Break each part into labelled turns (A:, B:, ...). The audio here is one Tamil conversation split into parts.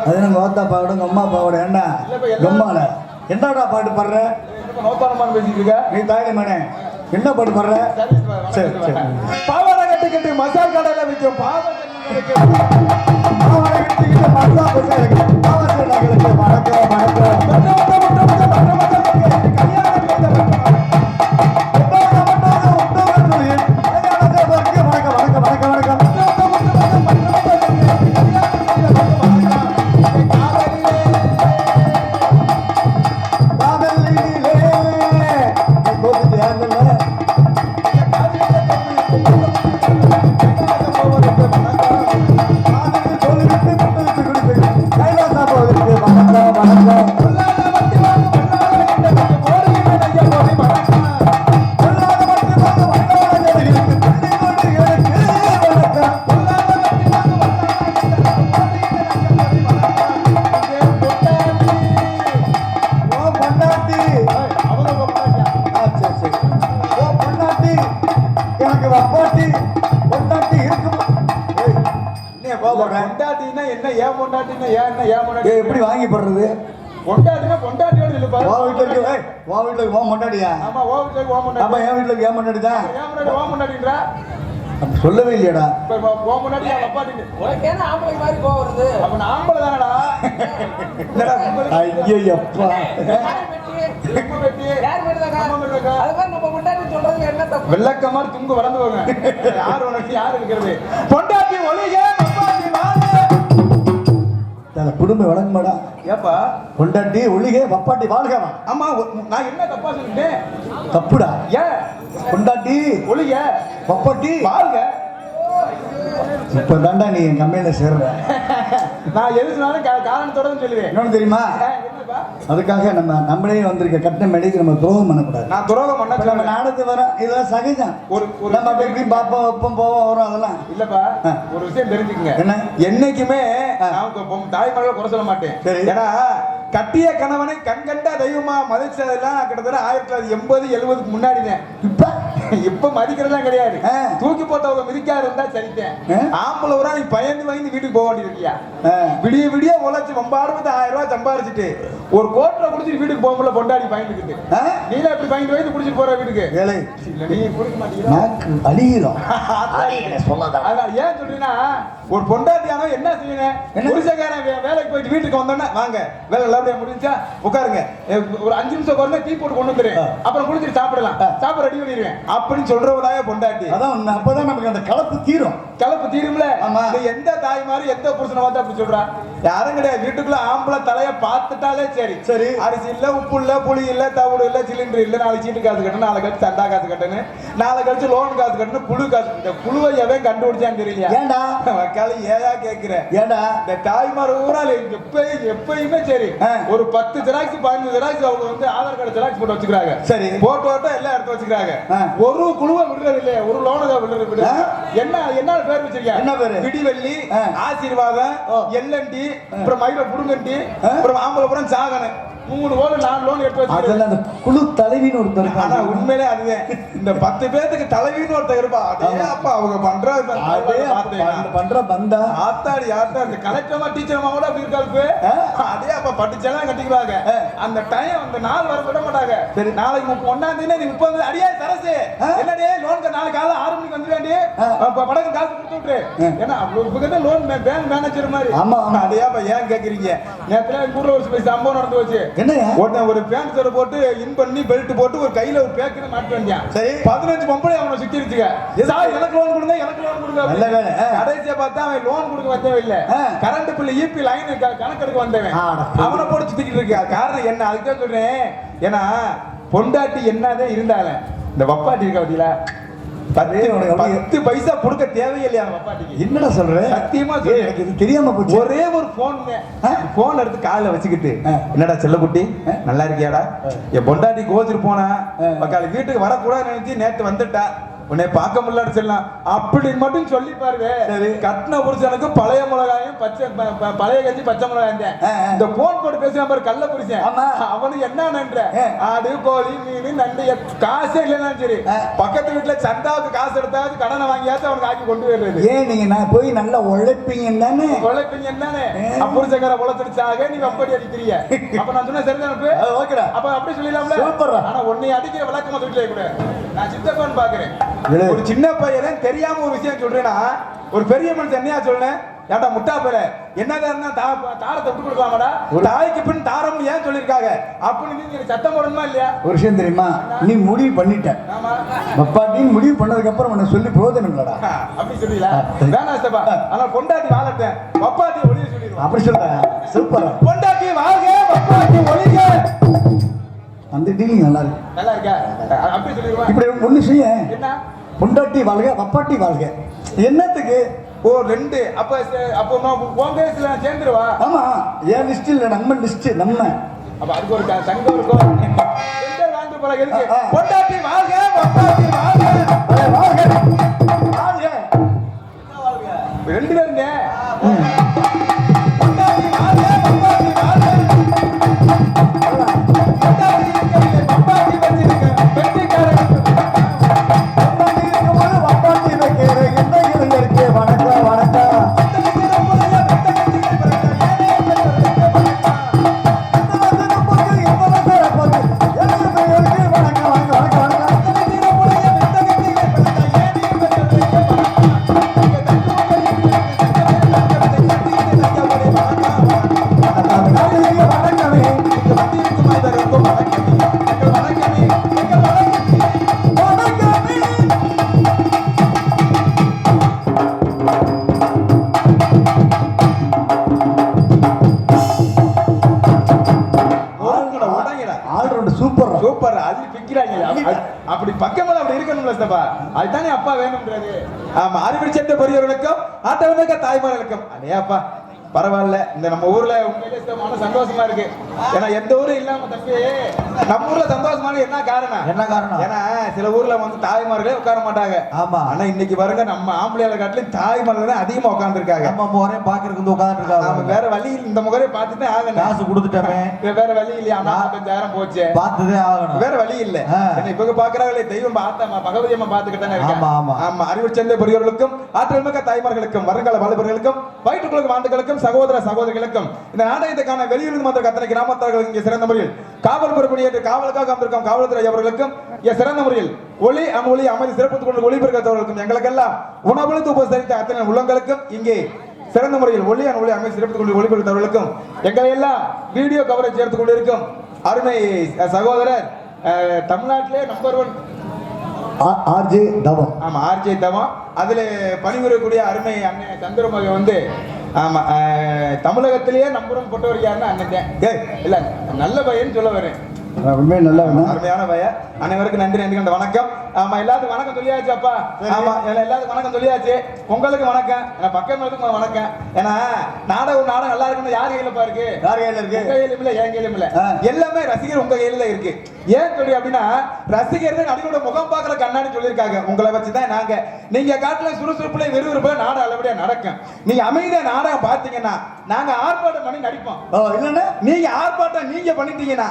A: அது நம்ம ஓத்தா பாவோட அம்மா பாவோட ஏண்டா கம்மால என்னடா பாட்டு பாடுற?
B: நோத்தானமான பேசிட்டு இருக்க
A: நீ தாயலி மனே என்ன பாட்டு பாடுற? சரி சரி.
B: பாவாடை கட்டிக்கிட்டு மசால் கடையில விற்கும்
A: பாவாடை கட்டிக்கிட்டு மசால் வணக்கம் எப்படி வாங்கி போடுறது?
B: பொண்டாட்டினா பொண்டாட்டியோட இல்ல பாரு.
A: வா வீட்டுக்கு வா வீட்டுக்கு வா பொண்டாட்டியா?
B: ஆமா வா வீட்டுக்கு வா பொண்டாட்டி.
A: அப்ப என் வீட்டுக்கு ஏன் பொண்டாட்டி தான்?
B: ஏன் பொண்டாட்டி வா பொண்டாட்டின்றா?
A: அப்ப சொல்லவே இல்லையடா.
B: இப்ப வா பொண்டாட்டி அப்பாட்டிங்க.
C: உனக்கு என்ன ஆம்பளை மாதிரி கோவம் வருது?
B: அப்ப நான் ஆம்பளை தானடா. இல்லடா
A: ஐயோ அப்பா.
B: ரொம்ப வெட்டி.
C: யார் மேடதாங்க?
B: நம்ம மேடதாங்க.
C: அதுக்கு நம்ம பொண்டாட்டி சொல்றதுல என்ன தப்பு?
B: வெள்ளக்க மாதிரி துங்க வளர்ந்துவாங்க. யார் உனக்கு யார் இருக்கிறது? பொண்டாட்டி ஒளிக பொண்டாட்டி வாங்க.
A: குடும்பம் வழங்குமாடா.
B: ஏப்பா
A: பொண்டாட்டி ஒளிக பப்பாட்டி வாழ்கவா?
B: ஆமா நான் என்ன தப்பா சொல்லிட்டேன்?
A: தப்புடா.
B: ஏன்
A: பொண்டாட்டி
B: ஒளிக
A: பப்பாட்டி
B: வாழ்க.
A: இப்ப தாண்டா நீ என் கம்பெனில சேர்ற.
B: நான் எது சொன்னாலும் காரணத்தோட சொல்லுவேன்.
A: என்னன்னு தெரியுமா? அதுக்காக நம்மளே வந்திருக்க கட்ட மேடைக்கு நம்ம துரோகம் பண்ணக்கூடாது.
B: நான் துரோகம் பண்ண
A: நம்ம நாடத்து வரோம், இதெல்லாம் சகஜம். ஒரு நம்ம எப்படி பாப்போம் வைப்போம் போவோம் வரும், அதெல்லாம்
B: இல்லப்பா. ஒரு விஷயம் தெரிஞ்சுக்கங்க.
A: என்ன?
B: என்னைக்குமே தாய்மொழியில குறை சொல்ல மாட்டேன். ஏன்னா கட்டிய கணவனை கண்கண்ட தெய்வமா மதிச்சதெல்லாம் கிட்டத்தட்ட 1980-70 முன்னாடிதான். இப்ப மதிக்கிறதெல்லாம் கிடையாது. தூக்கி போட்டவங்க மிதிக்காத இருந்தா சரித்தேன். ஆம்பளை ஊரா நீ பயந்து வீட்டுக்கு போக வேண்டியிருக்கியா? விடிய விடிய உழைச்சு 1000 ரூபாய் சம்பாரிச்சுட்டு ஒரு கோட்டை குடிச்சிட்டு வீட்டுக்கு போக முடியல. பொண்டாடி பயந்துக்கிட்டு நீல எப்படி பயந்து வைத்து குடிச்சிட்டு போற வீட்டுக்கு? நீ குடிக்க மாட்டீங்களா?
A: அழிகிறோம்.
B: ஏன் சொல்றீங்கன்னா ஒரு பொண்டாட்டியானோ என்ன செய்யணும்? புருஷக்காரன் வேலைக்கு போயிட்டு வீட்டுக்கு வந்தோன்னா வாங்க வேலை நல்லபடியா முடிஞ்சா உட்காருங்க, ஒரு 5 நிமிஷம் குறைஞ்சா டீ போட்டு கொண்டு வந்துடுறேன், அப்புறம் குடிச்சிட்டு சாப்பிடலாம், சாப்பிட ரெடி பண்ணிடுவேன் அப்படின்னு சொல்றவதாய பொண்டாட்டி.
A: அதான் அப்பதான் நமக்கு அந்த கலப்பு தீரும்.
B: கலப்பு தீரும்ல. எந்த தாய் மாதிரி எந்த புருஷனை பார்த்து அப்படி சொல்றா? யாரும் கிடையாது. வீட்டுக்குள்ள ஆம்பளை தலைய பார்த்துட்டாலே சரி சரி. அரிசி இல்ல, உப்பு இல்ல, புளி இல்ல, தவிடு இல்ல, சிலிண்டர் இல்ல, நாளைக்கு சீட்டு காசு கட்டணும், நாளை கழிச்சு சண்டா காசு கட்டணும், நாளை கழிச்சு லோன் காசு கட்டணும், புழு காசு. இந்த புழுவை எவன் கண்டுபிடிச்சான்னு தெரியல.
A: ஏண்டா
B: வக்கால ஏயா கேட்கிறேன்? ஏண்டா இந்த தாய்மார் ஊரால் எப்பயுமே சரி ஒரு 10 ஜெராக்ஸ் 15 ஜெராக்ஸ் அவங்க வந்து ஆதார் கார்டு ஜெராக்ஸ் போட்டு வச்சுக்கிறாங்க. சரி போட்டோ எல்லாம் எடுத்து வச்சுக்கிறாங்க. ஒரு குழுவை விடுறது இல்லையா? ஒரு லோனுக்கு விடுறது. என்ன பேர் வச்சிருக்கீங்க? என்ன பேரு? விடிவெள்ளி, ஆசீர்வாதம், எல்என்டி, அப்புறம் மயில புடுங்கண்டி, அப்புறம் ஆம்பளப்புறம் சாகன 3 லோன் 4 லோன் எடுத்து வச்சிருக்காங்க.
A: அந்த குழு தலைவின்னு ஒருத்தர்.
B: ஆனா உண்மையிலே அதுதான் இந்த 10 பேருக்கு தலைவின்னு ஒருத்தர் இருப்பா. அதே அப்பா அவங்க பண்ற பந்தா ஆத்தாடி ஆத்தா இந்த கலெக்டர்மா டீச்சர்மா கூட அப்படி இருக்காது. அதே அப்பா பட்டுச்செல்லாம் கட்டிக்குவாங்க. அந்த டைம் அந்த நாள் வர விட மாட்டாங்க. சரி நாளைக்கு 1ஆம் தேதி நீ 30 அடியா சரசு என்னடே லோனுக்கு நாளைக்கு காலைல 6 மணிக்கு வந்துடுவேண்டி படகு காசு கொடுத்து விட்டுரு. ஏன்னா அவ்வளவு லோன் பேங்க் மேனேஜர் மாதிரி. ஆமா அதே அப்பா ஏன் கேக்குறீங்க? நேத்துல ஊர்ல ஒரு சம்பவம் நடந்து வச்சு. ஒரு பேண்ட் ஷர்ட் போட்டு இன் பண்ணி பெல்ட் போட்டு ஒரு கையில ஒரு பேக்கெட் மாட்டி வந்தான். சரி 15 பொம்பளை அவனை சுத்திருச்சுங்க. எனக்கு லோன் கொடுங்க, எனக்கு லோன் கொடுங்க. கடைசியா பார்த்தா அவன் லோன் கொடுக்க வந்தவே இல்ல, கரண்ட் பில் ஈபி லைன் கணக்கெடுக்க வந்தவன். அவனை போட்டு சுத்திக்கிட்டு இருக்கு. காரணம் என்ன? அதுக்கே சொல்றேன். ஏன்னா பொண்டாட்டி என்னதான் இருந்தாலும் இந்த வப்பாட்டி இருக்க பத்தியில 10 பைசா கொடுக்க தேவையில்லையா வப்பாட்டிக்கு? என்னடா சொல்ற? சத்தியமா எனக்கு இது தெரியாம போச்சு. ஒரே ஒரு போன் எடுத்து காலைல வச்சுக்கிட்டு என்னடா செல்லக்குட்டி நல்லா இருக்கியாடா? என் பொண்டாட்டி கோச்சிட்டு போனா வீட்டுக்கு வரக்கூடாது நினைச்சு நேற்று வந்துட்டா உன்னை பார்க்க முடியலன்னு சொல்லலாம் அப்படி மட்டும் சொல்லி பாருங்க.
A: சரி.
B: கட்டின புருஷனுக்கு பழைய மிளகாயும் பழைய கஞ்சி பச்சை மிளகாயும் இந்த போன் போட்டு பேசுற பாரு கள்ள புருஷன்
A: ஆமா.
B: அவனுக்கு என்ன நன்ற ஆடு கோழி மீன் நண்டு காசே இல்லைன்னாலும் சரி பக்கத்து வீட்டுல சந்தாவுக்கு காசு எடுத்தாவது கடனை வாங்கியாச்சும் அவனுக்கு ஆக்கி கொண்டு வருது.
A: ஏன் நீங்க நான் போய் நல்லா உழைப்பீங்க தானே?
B: உழைப்பீங்க என்னன்னு புருஷக்கார உழைச்சிருச்சாக நீ அப்படி அடிக்கிறீங்க. அப்ப நான் சொன்ன சரிதான்
A: ஓகேடா.
B: அப்ப அப்படி சொல்லிடலாம்ல.
A: சூப்பர்ரா.
B: ஆனா உன்னை அடிக்கிற விளக்கமா சொல்லிட்டே கூட நான் சித்தப்பான்னு பாக்குறேன்.
A: எழு.
B: ஒரு சின்ன பையன் தெரியாம ஒரு விஷயம் சொல்றேன்னா ஒரு பெரிய மனுஷன் என்னையா சொல்றேன் ஏன்டா முட்டா பேர என்னதான் தாரத்தை விட்டு கொடுக்கலாமாடா தாய்க்கு பின் தாரம் ஏன் சொல்லிருக்காங்க அப்படின்னு நீங்க சத்தம் போடணுமா இல்லையா?
A: ஒரு விஷயம் தெரியுமா, நீ முடிவு பண்ணிட்ட.
B: ஆமா
A: பப்பாட்டின்னு முடிவு பண்ணதுக்கு அப்புறம் உன்னை சொல்லி பிரயோஜனம் இல்லடா.
B: அப்படி சொல்லல வேணா சப்பா. ஆனா பொண்டாட்டி வாழட்டேன் பப்பாட்டி ஒளிய சொல்லிடுவான்.
A: அப்படி சொல்ற சூப்பர்.
B: பொண்டாட்டி வாழ்க பப்பாட்டி ஒளிக.
A: அந்த டீலிங் நல்லா இருக்கு.
B: நல்லா இருக்கா? அப்படி சொல்லிடுவான்.
A: இப்படி ஒண்ணு செய்ய,
B: என்ன
A: பொண்டாட்டி வாழ்க பப்பாட்டி வாழ்க என்னத்துக்கு?
B: ஓ ரெண்டு அப்ப உன் கேஸ்ல சேர்ந்துருவா.
A: ஆமா, என் லிஸ்ட் இல்ல, நம்ம லிஸ்ட். நம்ம
B: அப்ப அதுக்கு ஒரு சங்கம் இருக்கும். ரெண்டே வாழ்ந்து போல இருக்கு. பொண்டாட்டி வாழ்க பப்பாட்டி வாழ்க.
A: வாழ்க வாழ்க
B: ரெண்டு பேருங்க. பொண்டாட்டி வாழ்க பப்பாட்டி வாழ்க. பொண்டாட்டி இருக்கிறது பப்பாட்டி வச்சிருக்க வெட்டிக்காரன்.
A: பப்பாட்டி இருக்கும்போது பப்பாட்டி வைக்கிற என்ன இருக்கு? வணக்கம் வணக்கம்.
B: சூப்பர் அது பிக்கிறாங்க. அப்படி பக்கமெல்லாம் அப்படி இருக்கணும்ல சப்பா. அதுதானே அப்பா வேணும்ன்றது. ஆமா அறிவு சேர்ந்த பெரியவர்களுக்கும் ஆட்டோமிக்க தாய்மார்களுக்கும் அடையாப்பா பரவாயில்ல. இந்த நம்ம ஊர்ல உண்மையிலே சந்தோஷமா இருக்கு. ஏன்னா எந்த ஊரும் இல்லாம தம்பி நம்ம ஊர்ல சந்தோஷமா என்ன காரணம்?
A: என்ன காரணம்?
B: ஏன்னா சில ஊர்ல வந்து தாய்மார்களே உட்கார மாட்டாங்க.
A: ஆமா.
B: ஆனா இன்னைக்கு பாருங்க நம்ம ஆம்பளையால காட்டிலும் தாய்மார்கள் தான் அதிகமா உட்கார்ந்து இருக்காங்க.
A: நம்ம முகரே பாக்குறதுக்கு வந்து உட்கார்ந்து இருக்காங்க.
B: நம்ம வேற வழி இந்த முகரே பார்த்துட்டு ஆகணும்.
A: காசு கொடுத்துட்டோமே
B: வேற வழி இல்லையா? 45,000 போச்சு,
A: பார்த்ததே ஆகணும்.
B: வேற வழி இல்ல. இப்ப பாக்குறாங்களே தெய்வம் பகவதி அம்மா பாத்துக்கிட்டு தானே இருக்காங்க. ஆமா அறிவு சேர்ந்த பெரியவர்களுக்கும் ஆற்றல் மிக்க தாய்மார்களுக்கும் வருங்கால வாலிபர்களுக்கும் வயிற்றுக்குழுக்கும் ஆண்டுகளுக்கும் சகோதர சகோதரிகளுக்கும் இந்த நாடகத்துக்கான வெளியிலிருந்து வந்த அத்தனை கிராமத்தார்கள் இங்கே சிறந்த முறையில் காவல் பொறுப்பணியேற்று காவலுக்காக வந்திருக்கும் காவல்துறை அவர்களுக்கும் சிறந்த முறையில் ஒளி அமொழி அமைதி சிறப்பு கொண்டு ஒளிபெருக்கத்தவர்களுக்கும் எங்களுக்கெல்லாம் உணவளித்து உபசரித்த அத்தனை உள்ளங்களுக்கும் இங்கே சிறந்த முறையில் ஒளி அமொழி அமைதி சிறப்பு கொண்டு ஒளிபெருக்கத்தவர்களுக்கும் எங்களை எல்லாம் வீடியோ கவரேஜ் சேர்த்து கொண்டிருக்கும் அருமை சகோதரர் தமிழ்நாட்டிலே நம்பர் 1
A: ஆர்ஜே தவம்.
B: ஆமா ஆர்ஜே தவம். அதுல பணிபுரியக்கூடிய அருமை அண்ணன் சந்திரமகை வந்து ஆமா தமிழகத்திலேயே நம்பர் 1 போட்டவர் யாருன்னா அண்ணன் இல்ல நல்ல பையன் சொல்ல வரேன்.
A: உண்மையை நல்ல
B: அருமையான பையன். அனைவருக்கும் நன்றி நன்றி அந்த வணக்கம். ஆமா எல்லாத்துக்கும் வணக்கம் சொல்லியாச்சு அப்பா. ஆமா எல்லாத்துக்கும் வணக்கம் சொல்லியாச்சு. உங்களுக்கு வணக்கம், பக்கம் வணக்கம். ஏன்னா நாடகம் நல்லா இருக்குன்னு யார் கையில பாருக்கு?
A: யார் கையில இருக்கு?
B: உங்க கையிலும் இல்ல என் கையிலும் இல்ல. எல்லாமே ரசிகர் உங்க கையில தான் இருக்கு. ஏன் சொல்லி அப்படின்னா ரசிகர் தான் நடிகரோட முகம் பார்க்கல கண்ணாடி சொல்லியிருக்காங்க. உங்களை வச்சுதான் நாங்க நீங்க காட்டுல சுறுசுறுப்புல விறுவிறுப்புல நாடகம் நல்லபடியா நடக்கும். நீங்க அமைதியா நாடகம் பார்த்தீங்கன்னா நாங்க ஆர்ப்பாட்டம் பண்ணி நடிப்போம். இல்லன்னா நீங்க ஆர்ப்பாட்டம் நீங்க பண்ணிட்டீங்கன்னா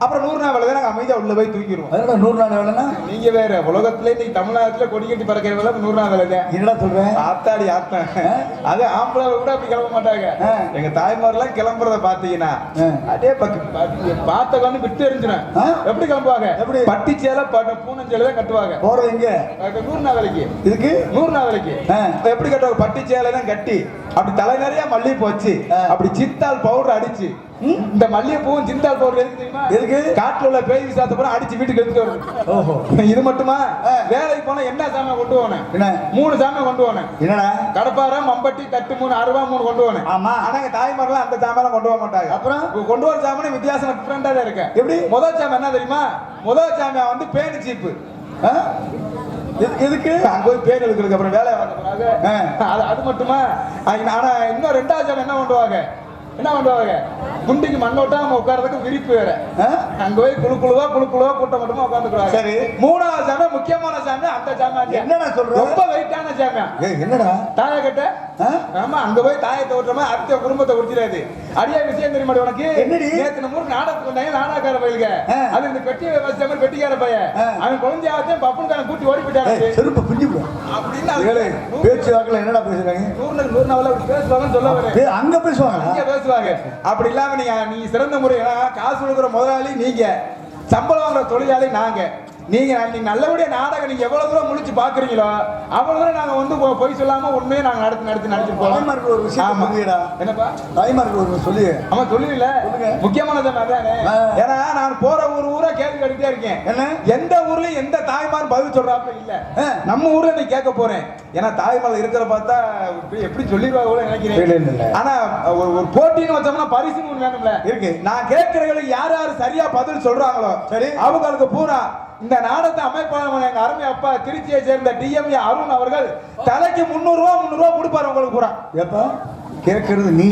B: அப்புறம் 100 நாள் வேலை நாங்க அமைதியா உள்ள போய் தூக்கிடுவோம்.
A: 100 நாள் வேலைன்னா
B: நீங்க வேற உலகத்திலே நீ தமிழ்நாட்டுல கொடி கட்டி பறக்கிற வேலை 100 நாள் வேலை தான்.
A: என்னடா சொல்றேன்?
B: ஆத்தாடி ஆத்தன் அது ஆம்பளை கூட அப்படி கிளம்ப மாட்டாங்க. எங்க தாய்மாரெல்லாம் கிளம்புறத பாத்தீங்கன்னா அதே பார்த்த கண்ணு விட்டு எரிஞ்சிடும். எப்படி கிளம்புவாங்க? எப்படி பட்டி சேலை பூனஞ்சேலை தான் கட்டுவாங்க. போறது எங்க? 100 நாள் வேலைக்கு. இதுக்கு 100 நாள் வேலைக்கு எப்படி கட்டுவாங்க? பட்டி சேலை தான் கட்டி அப்படி தலை நிறைய மல்லிகை போச்சு அப்படி சித்தால் பவுடர் அடிச்சு இந்த மல்லிகை பூவும் சிந்தால் பவுடர் எதுக்கு தெரியுமா? எதுக்கு? காட்டுல உள்ள பேய் விசாத்த பூரா அடிச்சு வீட்டுக்கு எடுத்துட்டு வரணும். ஓஹோ இது மட்டுமா? வேலைக்கு போனா என்ன சாமான் கொண்டு போனேன்? 3 சாமான் கொண்டு போனேன். என்னடா? கடப்பாரம் மம்பட்டி தட்டு 3 அருவா 3 கொண்டு போனேன். ஆமா. ஆனா தாய்மாரெல்லாம் அந்த சாமான் கொண்டு போக மாட்டாங்க. அப்புறம் கொண்டு வர சாமான் வித்தியாசம் டிஃபரெண்டா தான் இருக்கு. எப்படி? முதல் சாமான் என்ன தெரியுமா? முதல் சாமான் வந்து பேனு சீப்பு. எதுக்கு? அங்க போய் பேர் எழுதுறதுக்கு அப்புறம் வேலை அது மட்டுமா? ஆனா இன்னும் 2வது சாமான் என்ன பண்ணுவாங்க? என்ன பண்ணுவாங்க? குண்டிக்கு மண்ணோட்டா நம்ம உட்கார்றதுக்கு விரிப்பு வேற. அங்க போய் குழுக்குழுவா கூட்டம் மட்டுமா உட்காந்துக்கிறாங்க.
A: சரி.
B: மூணாவது சாமி முக்கியமான சாமி அந்த சாமி.
A: என்னடா சொல்ற?
B: ரொம்ப வெயிட்டான சாமி.
A: என்னடா
B: தாய கட்ட? ஆமா, அங்க போய் தாயத்தை ஓட்டுறமா அடுத்த குடும்பத்தை குடிச்சிடாது. அடியா விஷயம் தெரியுமா உனக்கு? நேத்து நம்ம ஊர் நாடகத்துக்கு வந்தாங்க, நாடகக்கார பயிலுங்க. அது இந்த பெட்டி வச்ச மாதிரி பெட்டிக்கார பையன். அவன் குழந்தையாவத்தையும் பப்புனுக்காரன் கூட்டி ஓடி போயிட்டாங்க.
A: செருப்பு பிஞ்சு போ அப்படின்னு பேச்சு வாக்குல என்னடா பேசுறாங்க?
B: 100 நாவல பேசுவாங்கன்னு சொல்ல வரேன்.
A: அங்க பேசுவாங்க,
B: அங்க பேசுவாங்க. அப்படி இல்லாம நீங்க சிறந்த முறையா காசு கொடுக்குற முதலாளி நீங்க, சம்பளம் வாங்குற தொழிலாளி நாங்க. நீங்க நல்லபடியா நாடகம் நீங்க எவ்வளவு தூரம் முழிச்சு பாக்குறீங்களோ அவ்வளவு தூரம் நாங்க வந்து போய் சொல்லாம உண்மையை நாங்க நடத்தி
A: தாய்மார்க்கு ஒரு விஷயம் சொல்லிடா.
B: என்னப்பா
A: தாய்மார்க்கு ஒரு சொல்லி
B: ஆமா சொல்லுவீல முக்கியமானது அதானே. ஏன்னா நான் போற ஊரா கேள்வி கேட்டுட்டே இருக்கேன். என்ன எந்த ஊர்ல எந்த தாய்மார் பதில் சொல்றாங்க இல்ல, நம்ம ஊர்ல நீ கேட்க போறேன். ஏன்னா தாய்மார் இருக்கிற பார்த்தா எப்படி சொல்லிடுவாங்க நினைக்கிறேன். ஆனா ஒரு போட்டின்னு வச்சோம்னா பரிசுன்னு ஒண்ணு வேணும்ல இருக்கு. நான் கேட்கிறவங்களுக்கு யார் யாரு சரியா பதில் சொல்றாங்களோ சரி அவங்களுக்கு பூரா இந்த நாடகத்தை அமைப்பாளர் எங்க அருமை அப்பா திருச்சியை சேர்ந்த டிஎம்ஏ அருண் அவர்கள் தலைக்கு 300 ரூபா கொடுப்பாரு உங்களுக்கு பூரா.
A: எப்ப கேட்கறது நீ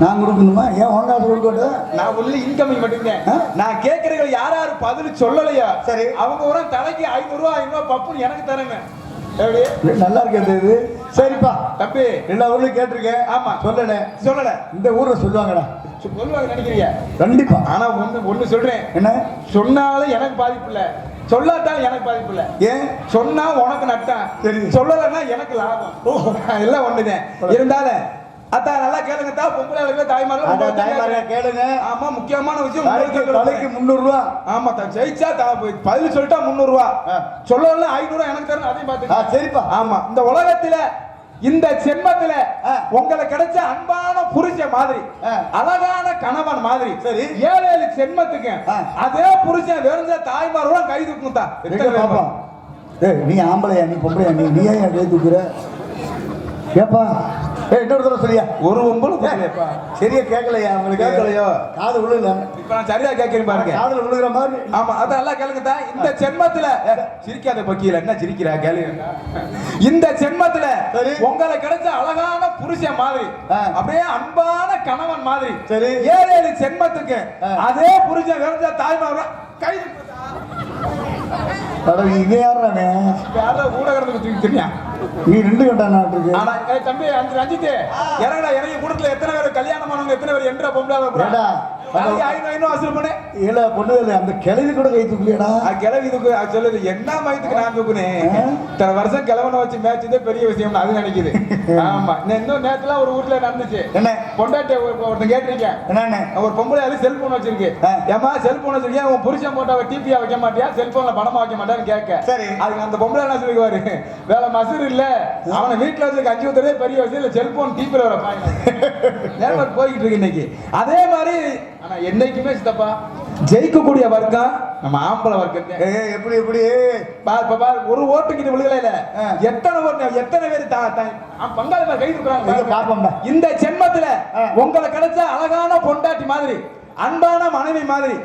A: நான் கொடுக்கணுமா? ஏன் ஒன்றாவது கொடுக்கட்டும்?
B: நான் உள்ள இன்கமிங் மட்டும்தான். நான் கேட்கறவங்க யார் யாரு பதில் சொல்லலையா சரி அவங்க பூரா தலைக்கு 500 ரூபா பப்புன்னு எனக்கு தரேங்க.
A: நல்லா இருக்கு. சரிப்பா
B: தம்பி
A: எல்லா ஊர்லயும் கேட்டிருக்கேன். ஆமா சொல்லல இந்த ஊர்ல சொல்லுவாங்கடா.
B: சொல்லுவாங்க நினைக்கிறீங்க?
A: கண்டிப்பா.
B: ஆனா ஒண்ணு சொல்றேன். என்ன சொன்னாலும் எனக்கு பாதிப்பு இல்ல, சொல்லாட்டாலும் எனக்கு பாதிப்பு இல்ல. ஏன் சொன்னா உனக்கு நட்டம், சரி சொல்லலைன்னா எனக்கு லாபம். எல்லாம் ஒண்ணுதான். இருந்தாலும் அத்தா நல்லா கேளுங்க. பொம்பளை தாய்மார்கள் கேளுங்க. ஆமா முக்கியமான விஷயம் தலைக்கு 300 ரூபா. ஆமா ஜெயிச்சா பதில் சொல்லிட்டா 300 ரூபா, சொல்லல 500 எனக்கு தரணும். அதையும் பார்த்து சரிப்பா. ஆமா இந்த உலகத்துல இந்த ஜென்மத்துல உங்களுக்கு கிடைச்ச அன்பான புருஷன் மாதிரி அழகான கணவன் மாதிரி சரி 7 ஜென்மத்துக்கு அதே புருஷன் வேணுங்க தாய்மாரோட கை தூக்குதா.
A: நீ ஆம்பளையா நீ பொம்பளையா நீ ஏன் கை தூக்குற? கேப்பா இன்னொரு தடவை சரியா
B: ஒரு ஒன்பது
A: சரியா கேட்கலையா? உங்களுக்கு கேட்கலையோ? காது விழுல.
B: இப்ப நான் சரியா கேட்கிறேன் பாருங்க.
A: காதுல விழுகிற மாதிரி.
B: ஆமா அதெல்லாம் கேளுங்க. இந்த ஜென்மத்துல சிரிக்காத பக்கியில என்ன சிரிக்கிறா கேளு. இந்த ஜென்மத்துல உங்களை கிடைச்ச அழகான புருஷன் மாதிரி அப்படியே அன்பான கணவன் மாதிரி சரி 7 ஜென்மத்துக்கு அதே புருஷன் வேற தாய்மாரோட கை
A: நீ 2 கட்டா நாட்டுக்கு.
B: தம்பி ரஞ்சித் இறங்கடா. இறங்கி கூட்டத்துல எத்தனை பேர் கல்யாணமானவங்க எத்தனை பேர் என்ற பொம்பளை
A: அந்த கிழவி கூட கை தூக்கலையடா.
B: கிழவி தூக்கு சொல்லுது என்ன மயத்துக்கு நான் தூக்குனேன். இத்தனை வருஷம் கிழவனை வச்சு மேய்ச்சதே பெரிய விஷயம் அது நினைக்குது. ஆமா இன்னும் நேரத்துல ஒரு ஊர்ல நடந்துச்சு. என்ன பொண்டாட்டி ஒருத்தன் கேட்டிருக்கேன். என்ன ஒரு பொம்பளை அது செல்போன் வச்சிருக்கு. ஏமா செல்போன் வச்சிருக்கேன் உன் புருஷன் போட்டா டிபியா வைக்க மாட்டியா செல்போன்ல பணமா வைக்க மாட்டான்னு கேட்க சரி அதுக்கு அந்த பொம்பளை என்ன சொல்லிக்குவாரு, வேலை மசூர் இல்ல அவனை வீட்டுல வச்சு கஞ்சி ஊத்துறதே பெரிய விஷயம் இல்ல செல்போன் டிபில வர நேரம் போய்கிட்டு இருக்கு இன்னைக்கு. அதே மாதிரி ஆனா என்னைக்குமே சித்தப்பா ஜெயிக்கக்கூடிய வர்க்கம் நம்ம ஆம்பளை வர்க்கம்.
A: எப்படி எப்படி
B: ஒரு ஓட்டுக்கு விழுகல இல்ல எத்தனை ஓட்டு எத்தனை பேர் பங்காளி கை தூக்குறாங்க. இந்த ஜென்மத்துல உங்களை கிடைச்ச அழகான பொண்டாட்டி மாதிரி அன்பான மனைவி மாதிரி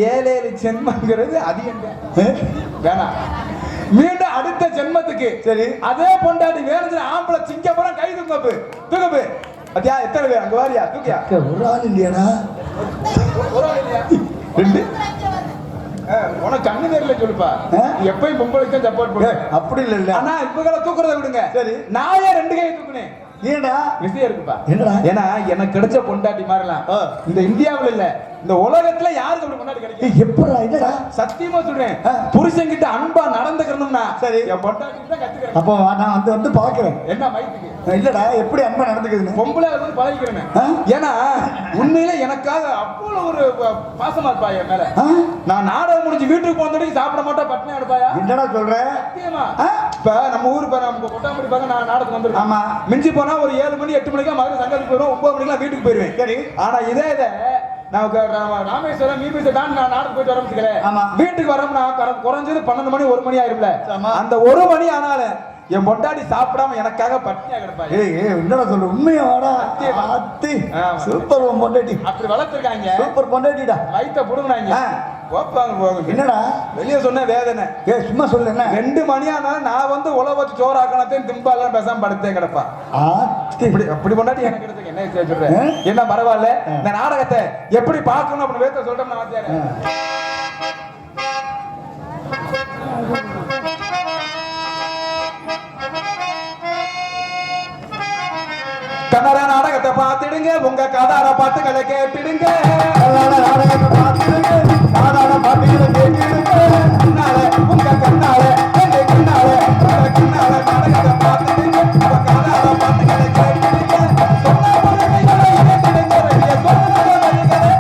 B: 7 ஜென்மங்கிறது அதிகம் வேணாம். மீண்டும் அடுத்த ஜென்மத்துக்கு சரி அதே பொண்டாட்டி வேறு ஆம்பளை சிங்கப்புறம் கை தூக்கப்பு தூக்கப்பு அத்தியா எத்தனை பேர் அங்க வாரியா தூக்கியா
A: ஒரு ஆள் இல்லையாடா?
B: ஒரு ஆள் இல்லையா? 2 உனக்கு கண்ணு தெரியல சொல்லுப்பா. எப்பயும் பொம்பளைக்கு தான் சப்போர்ட் பண்ணு. அப்படி இல்ல. ஆனா இப்ப தூக்குறத விடுங்க. சரி நாயே 2 கை தூக்குனேன். ஏடா விஷயம் இருக்குப்பா. என்னடா? ஏன்னா எனக்கு கிடைச்ச பொண்டாட்டி மாதிரிலாம் இந்த இந்தியாவில் இல்ல இந்த உலகத்துல யாருக்கு அப்படி பொண்டாட்டி கிடைக்கும்? எப்படா என்னடா சத்தியமா சொல்றேன். புருஷன் கிட்ட அன்பா நடந்துக்கணும்னா சரி என் பொண்டாட்டி தான் கத்துக்கிறேன். அப்போ நான் வந்து பாக்குறேன் என்ன மைத்துக்கு இல்லடா எப்படி அன்பா நடந்துக்குதுன்னு பொம்பளை வந்து பழகிக்கிறேன். ஏன்னா உண்மையில எனக்காக அவ்வளவு ஒரு பாசமா இருப்பா என் மேல. நான் நாடகம் முடிஞ்சு வீட்டுக்கு போனதுக்கு சாப்பிட மாட்டா பட்டினியா இருப்பாயா? என்னடா சொல்ற? சத்தியமா. இப்ப நம்ம ஊரு நம்ம கொட்டாம்படி பாக்க நான் நாடகம் வந்துருக்கேன். ஆமா மிஞ்சி போனா ஒரு 7 மணி 8 மணிக்கா மதுரை சங்கத்துக்கு போயிடும். 9 மணிக்கெல்லாம் வீட்டுக்கு போயிருவேன். சரி ஆனா இதே நான் ராமேஸ்வரம் மீபீஸ் தான் நான் நாடகம் போயிட்டு வரேன். வீட்டுக்கு வரோம்னா குறைஞ்சது 12 மணி 1 மணி ஆயிரும்ல. அந்த 1 மணி ஆனாலும் என் பொண்டாட்டி சாப்பிடாம எனக்காக பட்டினியா கிடப்பா.
A: என்னடா சொல்ற உண்மையா வாடா? சூப்பர் பொண்டாட்டி
B: அப்படி வளர்த்துருக்காங்க.
A: சூப்பர் பொண்டாட்டிடா.
B: வயித்த புடுங்கினாங்க போங்க. என்னடா வெளியே சொன்ன வேதனை
A: சும்மா சொல்லு. என்ன
B: 2 மணி ஆனாலும் நான் வந்து உழவு வச்சு சோறாக்கணத்தையும் திம்பாலாம் பேசாம படுத்தே கிடப்பா. அப்படி பொண்டாட்டி எனக்கு கிடைச்ச என்ன சொல்றேன் என்ன பரவாயில்ல இந்த நாடகத்தை எப்படி பார்க்கணும் அப்படின்னு வேத்த சொல்றோம்னு வாத்தியாரே. கன்னட நாடகத்தை பார்த்துடுங்க உங்க கதார பாட்டுகளை கேட்டுடுங்க
A: நாடகத்தை பார்த்துடுங்க சாதாரண பாட்டுகளை கேட்டுடுங்க
B: கண்ணால உங்க கண்ணால எங்க கண்ணால உங்க கண்ணால நாடகத்தை பார்த்துடுங்க உங்க கதார பாட்டுகளை கேட்டுடுங்க சொன்ன பொருளைகளை கேட்டுடுங்க வெளிய சொன்ன வழிகளை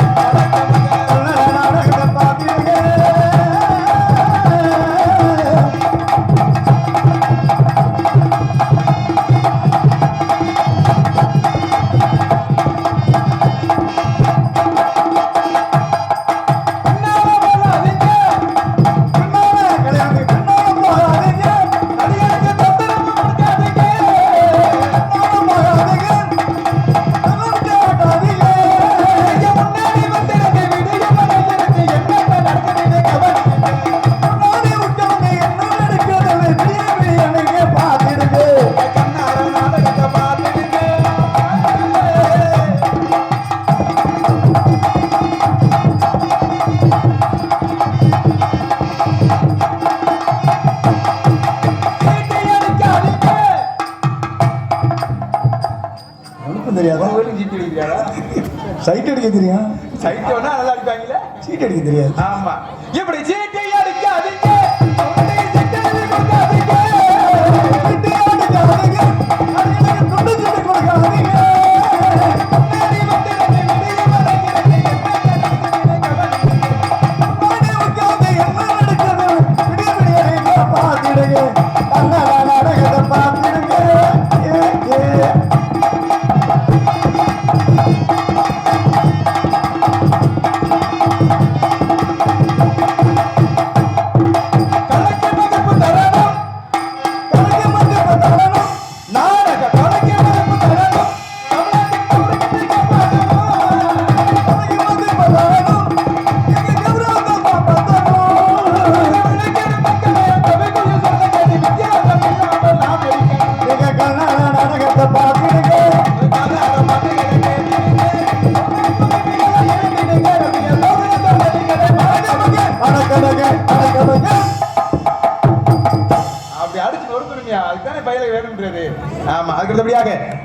A: நாடகத்தை பார்த்துடுங்க தெரியாதா
B: சீட்டு அடிக்கிறாரா
A: சைட் அடிக்க தெரியும்
B: சைட்டு வேணா நல்லா அடிப்பாங்களே
A: சீட் அடிக்க தெரியாது
B: ஆமா இப்படி சீட்டை அடிக்காதீங்க சீட்டை கொடுக்காதீங்க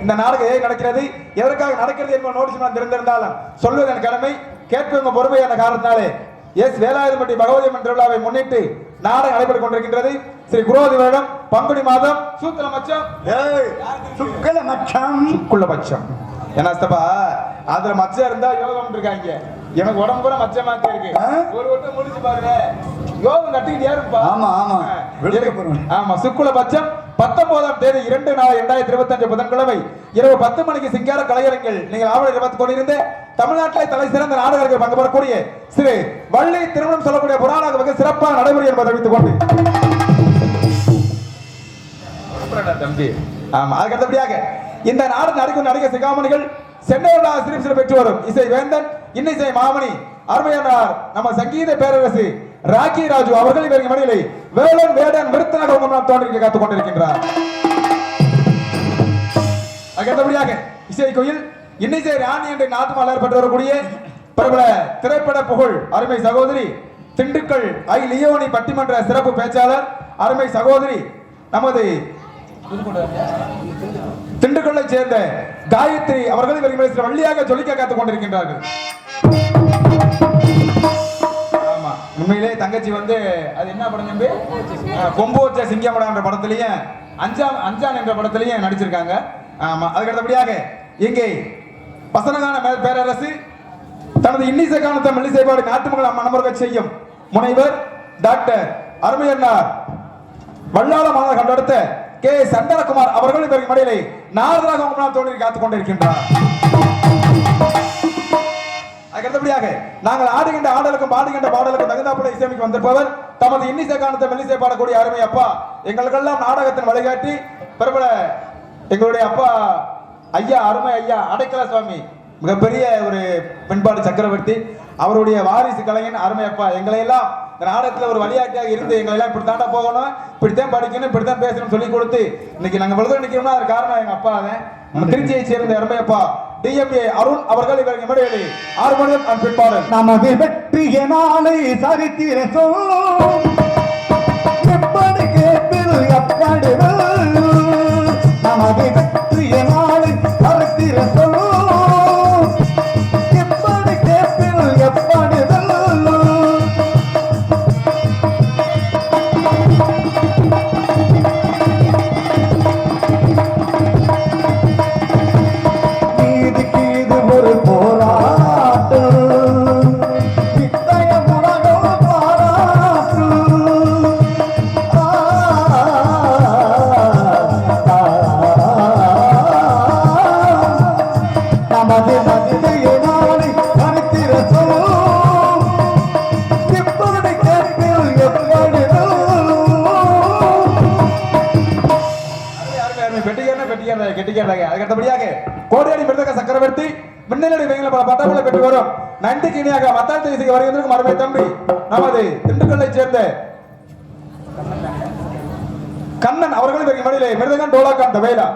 B: இந்த நாடகம் ஏன் நடக்கிறது எதற்காக நடக்கிறது என்பதை நோட்டீஸ் நான் தெரிந்திருந்தாலும் சொல்வது என் கடமை கேட்பவங்க பொறுமையான காரணத்தாலே எஸ் வேலாயுதம்பட்டி பகவதி அம்மன் திருவிழாவை முன்னிட்டு நாடகம் நடைபெற்றுக் கொண்டிருக்கின்றது. ஸ்ரீ குரோதி வருடம் பங்குனி மாதம் சுக்லபட்சம் சுக்லபட்சம் என்ன அஸ்தபா அதுல மச்சம் இருந்தா யோகம் இருக்காங்க எனக்கு உடம்பு கூட மச்சமா இருக்கு ஒரு வட்டம் முடிச்சு பாருங்க யோகம் கட்டிக்கிட்டே இருப்பா.
A: ஆமா ஆமா
B: ஆமா சுக்லபட்சம் 19ஆம் தேதி 2/4/2025 புதன்கிழமை இரவு 10 மணிக்கு சிங்கார கலைஞர்கள் நீங்கள் ஆவணம் இருபத்தி கொண்டிருந்த தமிழ்நாட்டிலே தலை சிறந்த நாடகர்கள் பங்கு பெறக்கூடிய ஸ்ரீ வள்ளி திருமணம் சொல்லக்கூடிய புராண வகை சிறப்பான நடைமுறை என்பதை அறிவித்துக் கொண்டு தம்பி ஆமா அதுக்கு அடுத்தபடியாக இந்த நாடு நடக்கும் நடிகை சிகாமணிகள் சென்னையுள்ள ஆசிரியர் பெற்று வரும் இசை வேந்தன் இன்னிசை மாமணி அருமையானார் நம்ம சங்கீத பேரரசு ராக்கி ராஜு அவர்கள் இவருக்கு மடியிலே வேலன் வேடன் விருத்தனாக தோன்றி காத்துக் கொண்டிருக்கின்றார். அடுத்தபடியாக இசை கோயில் இன்னிசை ராணி என்ற நாட்டு மலர் பெற்று வரக்கூடிய பிரபல திரைப்பட புகழ் அருமை சகோதரி திண்டுக்கல் ஐ லியோனி பட்டிமன்ற சிறப்பு பேச்சாளர் அருமை சகோதரி நமது திண்டுக்கல்லை சேர்ந்த காயத்ரி அவர்கள் இவர்கள் வள்ளியாக ஜொலிக்க காத்துக் கொண்டிருக்கின்றார்கள். ஆமா உண்மையிலே தங்கச்சி வந்து அது என்ன படம் தம்பி கொம்பு வச்ச சிங்கமடா என்ற படத்திலையும் அஞ்சான் என்ற படத்திலையும் நடிச்சிருக்காங்க. ஆமா அதுக்கு அடுத்தபடியாக இங்கே பசனகான பேரரசு தனது இன்னிசை காலத்தை மெல்லிசைப்பாடு நாட்டு மக்கள் மனமுருக செய்யும் முனைவர் டாக்டர் அருமையன்னார் வல்லாள மாநகர் கண்டெடுத்த கே சந்தனகுமார் அவர்கள் இவருக்கு மடியிலே நாரதராக முன்னால் தோன்றி காத்துக் கொண்டிருக்கின்றார். அடுத்தபடியாக நாங்கள் ஆடுகின்ற ஆடலுக்கும் பாடுகின்ற பாடலுக்கும் தகுந்தாப்புல இசையமைக்கு வந்திருப்பவர் தமது இன்னிசை காலத்தை மெல்லிசை பாடக்கூடிய அருமை அப்பா எங்களுக்கெல்லாம் நாடகத்தின் வழிகாட்டி பிரபல எங்களுடைய அப்பா ஐயா அருமை ஐயா அடைக்கல சுவாமி மிகப்பெரிய ஒரு பெண்பாடு சக்கரவர்த்தி அவருடைய வாரிசு கலைஞன் அருமை அப்பா எங்களை எல்லாம் இந்த நாடகத்துல ஒரு வழியாட்டியாக இருந்து எங்களை எல்லாம் இப்படித்தாண்டா போகணும் இப்படித்தான் படிக்கணும் இப்படித்தான் பேசணும்னு சொல்லி கொடுத்து இன்னைக்கு நாங்க விழுது நிக்கிறோம்னா அது காரணம் எங்க அப்பா தான் திருச்சியை சேர்ந்த அருமை அப்பா டிஎம்ஏ அருண் அவர்கள் இவர் எம்எல்ஏ ஹார்மோனியம் அண்ட் பிற்பாடல்.
A: நமது வெற்றிய நாளை சரித்திர சொல்லும் எப்படி கேட்பில் எப்படி நமது வெற்றிய நாளை சரித்திர சொல்லும் எப்படி கேட்பில் எப்படி நீதிக்கு இது ஒரு போராட்டம் நித்தய உலகம் பாராட்டு நமது மனிதைய நாளை கருத்திர சொல்லும் எப்படி கேட்பில் எப்படி
B: கெட்டிக்காரங்க. அதுக்கடுத்தபடியாக கோடியடி மிருதக சக்கரவர்த்தி மின்னலடி வெங்கல பல பட்டங்களை பெற்று வரும் நன்றிக்கு இணையாக மத்தாள் தேசிக்கு வருகின்ற மறுமை தம்பி நமது திண்டுக்கல்லை சேர்ந்த கண்ணன் அவர்கள் இவருக்கு மடியிலே மிருதகன் டோலாக்கான் தவேலா.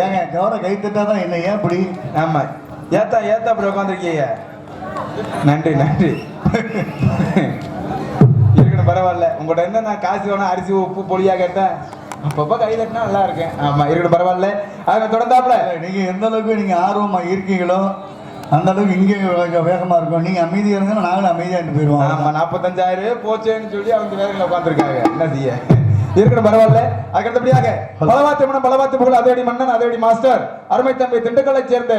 A: ஏங்க கவர கை தட்டாதான் என்ன ஏன் இப்படி
B: ஆமா ஏத்தா அப்படி உட்காந்துருக்கீங்க நன்றி நன்றி இருக்கணும் பரவாயில்ல உங்கள்கிட்ட என்ன நான் காசு வேணும் அரிசி உப்பு பொடியா கேட்டேன் அப்பப்போ கை தட்டினா நல்லா இருக்கேன் ஆமா இருக்கணும் பரவாயில்ல அதை தொடர்ந்தாப்புல
A: நீங்க எந்த அளவுக்கு நீங்க ஆர்வமா இருக்கீங்களோ அந்த அளவுக்கு இங்கே வேகமா இருக்கும் நீங்க அமைதியா இருந்தா நாங்களும் அமைதியா இருந்து போயிருவோம்
B: ஆமா 45,000 போச்சேன்னு சொல்லி அவங்க வேலைகளை உட்காந்துருக்காங்க என்ன செய்ய இருக்கணும் பரவாயில்ல அதுக்கடுத்தபடியாக பலவாத்தி மன்னன் பலவாத்தி புகழ் அதேடி மன்னன் அதேடி மாஸ்டர் அருமை தம்பி திண்டுக்கல்லை சேர்ந்த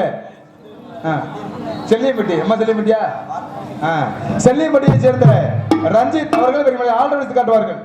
B: செல்லியம்பட்டி அம்மா செல்லியம்பட்டியா செல்லியம்பட்டியை சேர்ந்த ரஞ்சித் அவர்கள் பெரிய ஆல்ரெடி காட்டுவார்கள்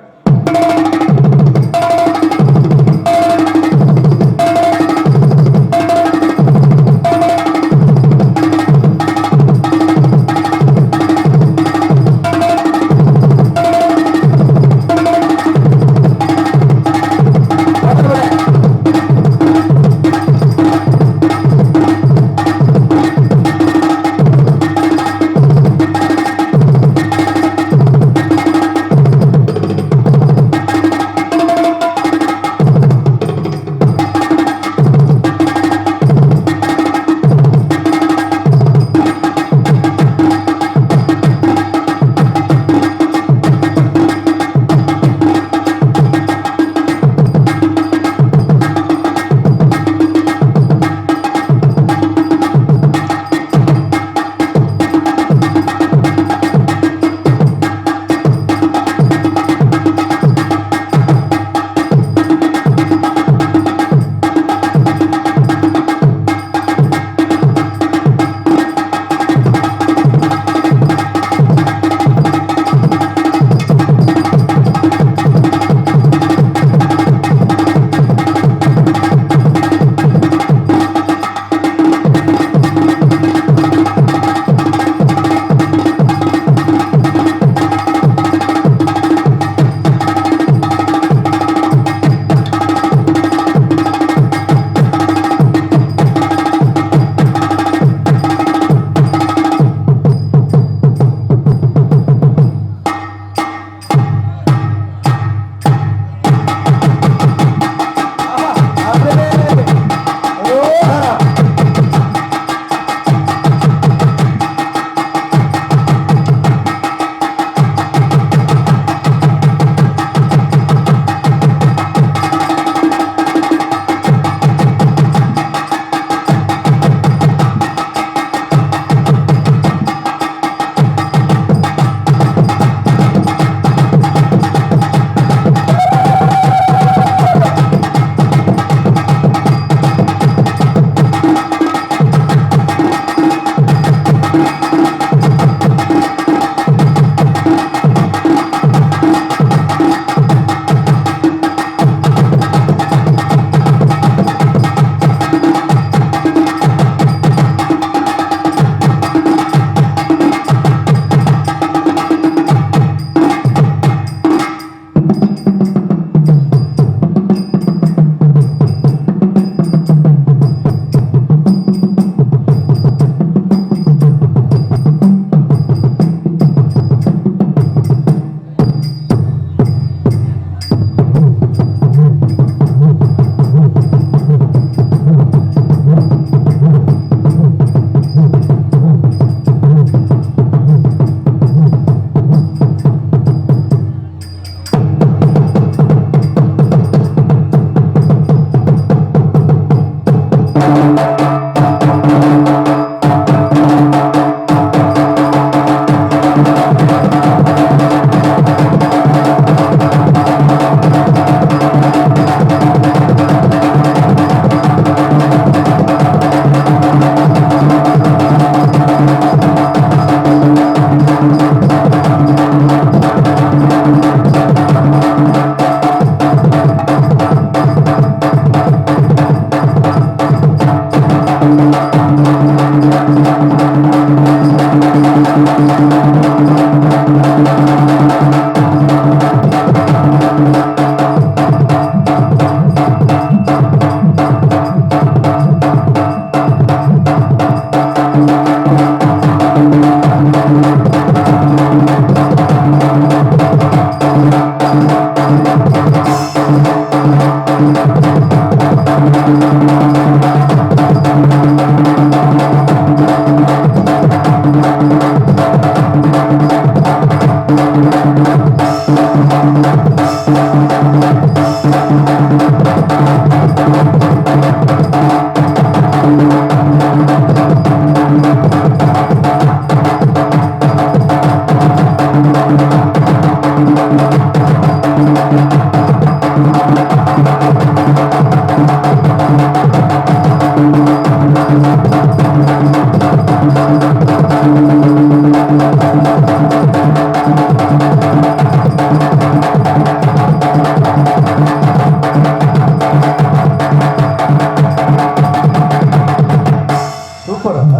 A: சூப்பர் அருமை